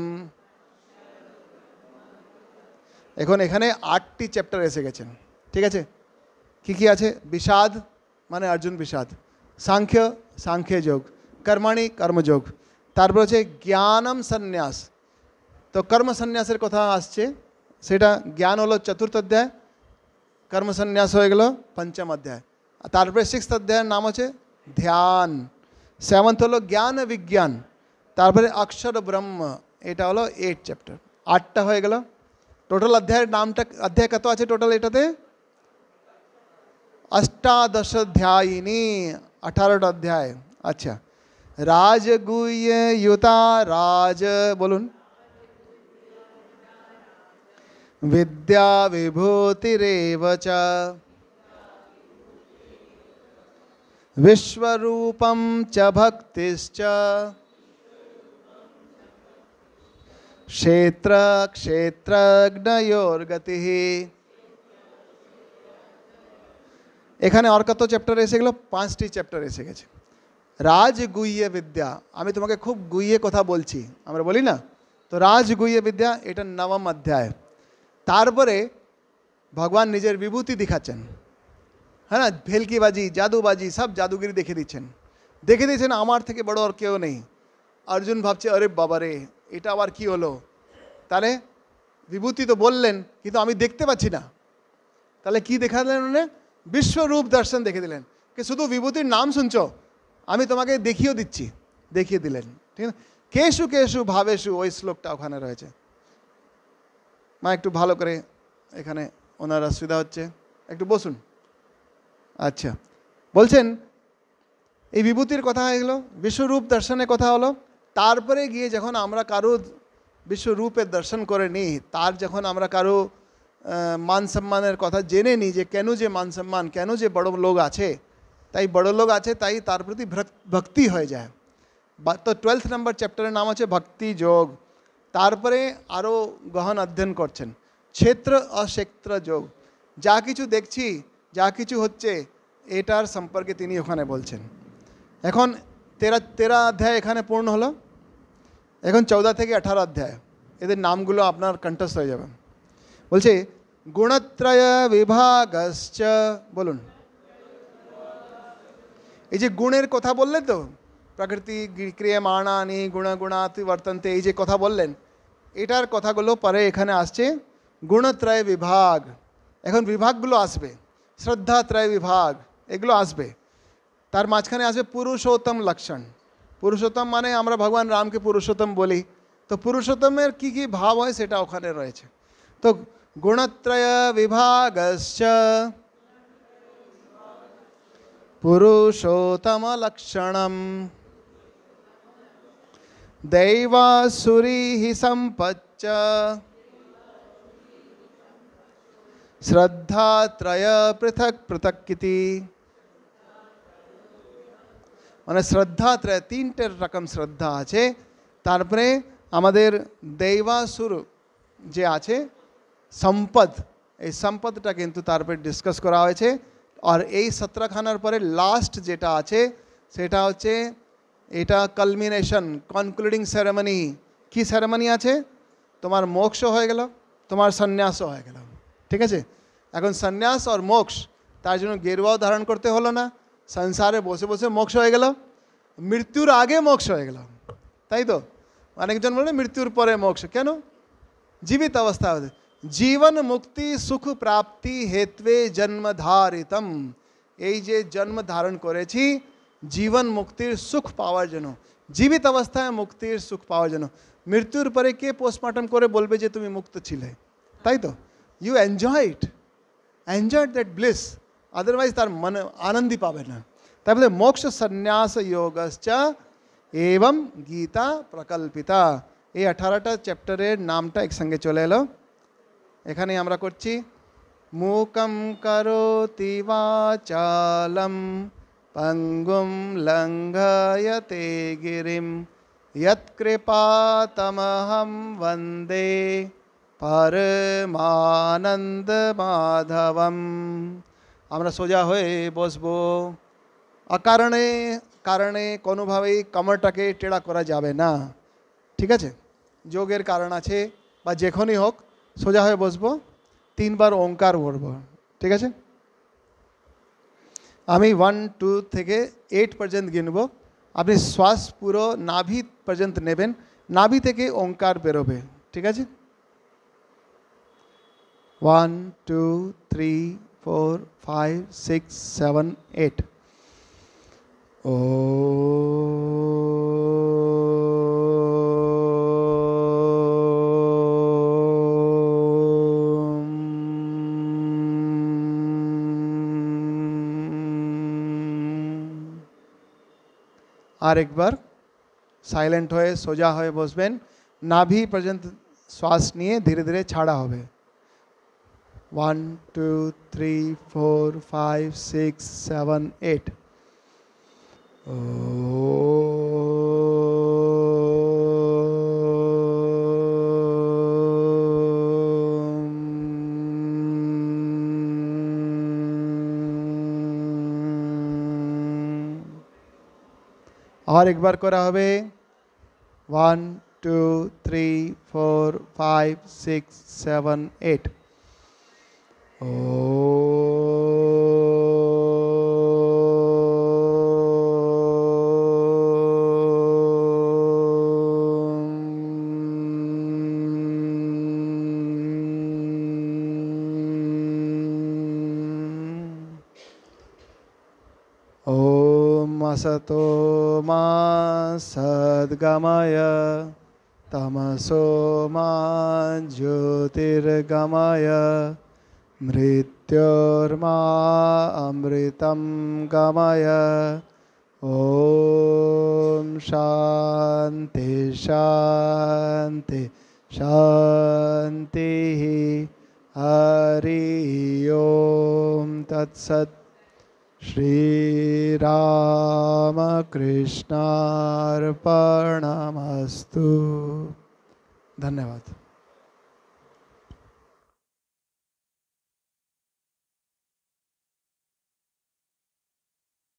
এখন এখানে 8টি চ্যাপ্টার এসে গেছেন, ঠিক আছে? কি কি আছে? বিষাদ মানে অর্জুন বিষাদ, সাংখ্য সাংখ্য যোগ, কর্মাণি কর্মযোগ, তারপর হচ্ছে জ্ঞানম সন্ন্যাস, তো কর্ম সন্ন্যাসের কথা আসছে, সেটা জ্ঞান হলো 4th অধ্যায়, কর্ম সন্ন্যাস হয়ে গেল 5ম অধ্যায়, তারপরে 6th অধ্যায়ের নাম হচ্ছে ধ্যান, 7th হলো জ্ঞান বিজ্ঞান, তারপরে অক্ষর ব্রহ্ম, এটা হলো 8 চ্যাপ্টার, 8টা হয়ে গেল। টোটাল অধ্যায়ের নামটা, অধ্যায় কত আছে টোটাল এটাতে? অষ্টাদশাধ্যায়িনী, 18টা অধ্যায়। আচ্ছা, রাজগুহ্য युता রাজ, বলুন, বিদ্যা বিভূতিরেব চ বিশ্বরূপম চ ভক্তিশ্চ क्षेत्र क्षेत्रज्ञयोर्गति। এখানে আর কত চ্যাপ্টার এসে গেল? 5টি চ্যাপ্টার এসে গেছে। রাজগুহ্য বিদ্যা, আমি তোমাকে খুব গুহ্যে কথা বলছি, আমরা বলি না, তো রাজগুহ্য বিদ্যা এটা 9ম অধ্যায়। তারপরে ভগবান নিজের বিভূতি দেখাচ্ছেন, হ্যাঁ না, ভেলকিবাজি জাদুবাজি সব জাদুগিরি দেখে দিয়েছেন, আমার থেকে বড় আর কেউ নেই। অর্জুন ভাবছে আরে বাবারে এটা আবার কি হলো, তাহলে বিভূতি তো বললেন কিন্তু আমি দেখতে পাচ্ছি না, তাহলে কি দেখালেন উনি? বিশ্বরূপ দর্শন দেখে দিলেন, কি শুধু বিভূতির নাম শুনছো, আমি তোমাকে দেখিয়ে দিচ্ছি, দেখিয়ে দিলেন, ঠিক আছে? কেশু কেশু ভাবেশু, ওই শ্লোকটা ওখানে রয়েছে। মা একটু ভালো করে, এখানে ওনার অসুবিধা হচ্ছে, একটু বসুন। আচ্ছা, বলছেন এই বিভূতির কথা হয়ে গেলো, বিশ্বরূপ দর্শনের কথা হলো, তারপরে গিয়ে যখন আমরা কারো বিশ্বরূপের দর্শন করে নিই, তার যখন আমরা কারো মান সম্মানের কথা জেনে নিই যে কেন যে মান সম্মান, কেন যে বড় লোক আছে, তাই বড় লোক আছে তাই তার প্রতি ভক্তি হয়ে যায়। তো 12th নম্বর চ্যাপ্টারের নাম হচ্ছে ভক্তি যোগ। তারপরে আরও গহন অধ্যয়ন করছেন ক্ষেত্র অক্ষেত্র যোগ, যা কিছু দেখছি যা কিছু হচ্ছে এটার সম্পর্কে তিনি ওখানে বলছেন। এখন 13 অধ্যায় এখানে পূর্ণ হলো, এখন 14 থেকে 18 অধ্যায়, এদের নামগুলো আপনার কণ্ঠস্থ হয়ে যাবে। বলছে গুণত্রয় বিভাগশ্চ, বলুন, এই যে গুণের কথা বললেন তো, প্রকৃতি ক্রিয়মাণানি গুণ গুণাতি বর্তন্তে, এই যে কথা বললেন, এটার কথাগুলো পরে এখানে আসছে গুণত্রয় বিভাগ। এখন বিভাগগুলো আসবে, শ্রদ্ধাত্রয় বিভাগ, এগুলো আসবে। তার মাঝখানে আসবে পুরুষোত্তম লক্ষণ। পুরুষোত্তম মানে আমরা ভগবান রামকে পুরুষোত্তম বলি, তো পুরুষোত্তমের কী কী ভাব হয় সেটা ওখানে রয়েছে। তো গুণত্রয় বিভাগশ্চ পুরুষোত্তম লক্ষণম দৈবাসুরী সম্পচ্চ শ্রদ্ধাত্রয় পৃথক পৃথক ইতি। মানে শ্রদ্ধাত্রয় 3টে রকম শ্রদ্ধা আছে। তারপরে আমাদের দৈবাসুর যে আছে সম্পদ, এই সম্পদটা কিন্তু তারপরে ডিসকাস করা হয়েছে। আর এই 17খানার পরে লাস্ট যেটা আছে সেটা হচ্ছে এটা কালমিনেশন, কনক্লুডিং সেরেমনি। কি সেরেমনি আছে? তোমার মোক্ষ হয়ে গেল, তোমার সন্ন্যাসও হয়ে গেল, ঠিক আছে? এখন সন্ন্যাস আর মোক্ষ, তার জন্য গেরুয়াও ধারণ করতে হলো না, সংসারে বসে বসে মোক্ষ হয়ে গেল, মৃত্যুর আগে মোক্ষ হয়ে গেল, তাই তো? অনেকজন বলে মৃত্যুর পরে মোক্ষ, কেন? জীবিত অবস্থা হতে জীবন মুক্তি সুখ প্রাপ্তি হেতবে জন্ম ধারিতম। এই যে জন্ম ধারণ করেছি জীবন মুক্তির সুখ পাওয়ার জন্য, জীবিত অবস্থায় মুক্তির সুখ পাওয়ার জন্য। মৃত্যুর পরে কে পোস্টমর্টম করে বলবে যে তুমি মুক্ত ছিলে, তাই তো? You enjoy that bliss, otherwise তার মনে আনন্দই পাবে না। তাই বলে মোক্ষ সন্ন্যাস যোগশ্চ এবং গীতা প্রকল্পিতা। এই 18টা চ্যাপ্টারের নামটা একসঙ্গে চলে এলো। এখানে আমরা করছি মূকং করোতি বাচালম পঙ্গুম লঙ্ঘয়তে গিরিম यत्कृपातमहं वन्दे পরমানন্দ মাধবম। আমরা সোজা হয়ে বসবো। অকারণে কারণে কোনোভাবেই কামরটাকে টেড়া করা যাবে না, ঠিক আছে? যোগের কারণ আছে বা যেখানেই হোক সোজা হয়ে বসবো, 3 বার ওঙ্কার বলব, ঠিক আছে? আমি 1 2 থেকে 8 পর্যন্ত গিনব। আপনি শ্বাস পুরো নাভি পর্যন্ত নেবেন, নাভি থেকে ওঙ্কার বেরোবে, ঠিক আছে? 1 2 3 4 5 6 7 8। ও আর একবার সাইলেন্ট হয়ে সোজা হয়ে বসবেন, নাভি পর্যন্ত শ্বাস নিয়ে ধীরে ধীরে ছাড়া হবে। 1 2 3 4 5 6 7 8। আর একবার করা হবে। 1 2 3 4 5 6 7 8। असतो मा सद्गमय तमसो मा ज्योतिर्गमय मृत्योर्मा अमृतं गमय। ॐ शान्ति शान्ति शान्तिः। हरि ओम तत्सत्। श्रीरामकृष्णार्पणमस्तु। धन्यवाद।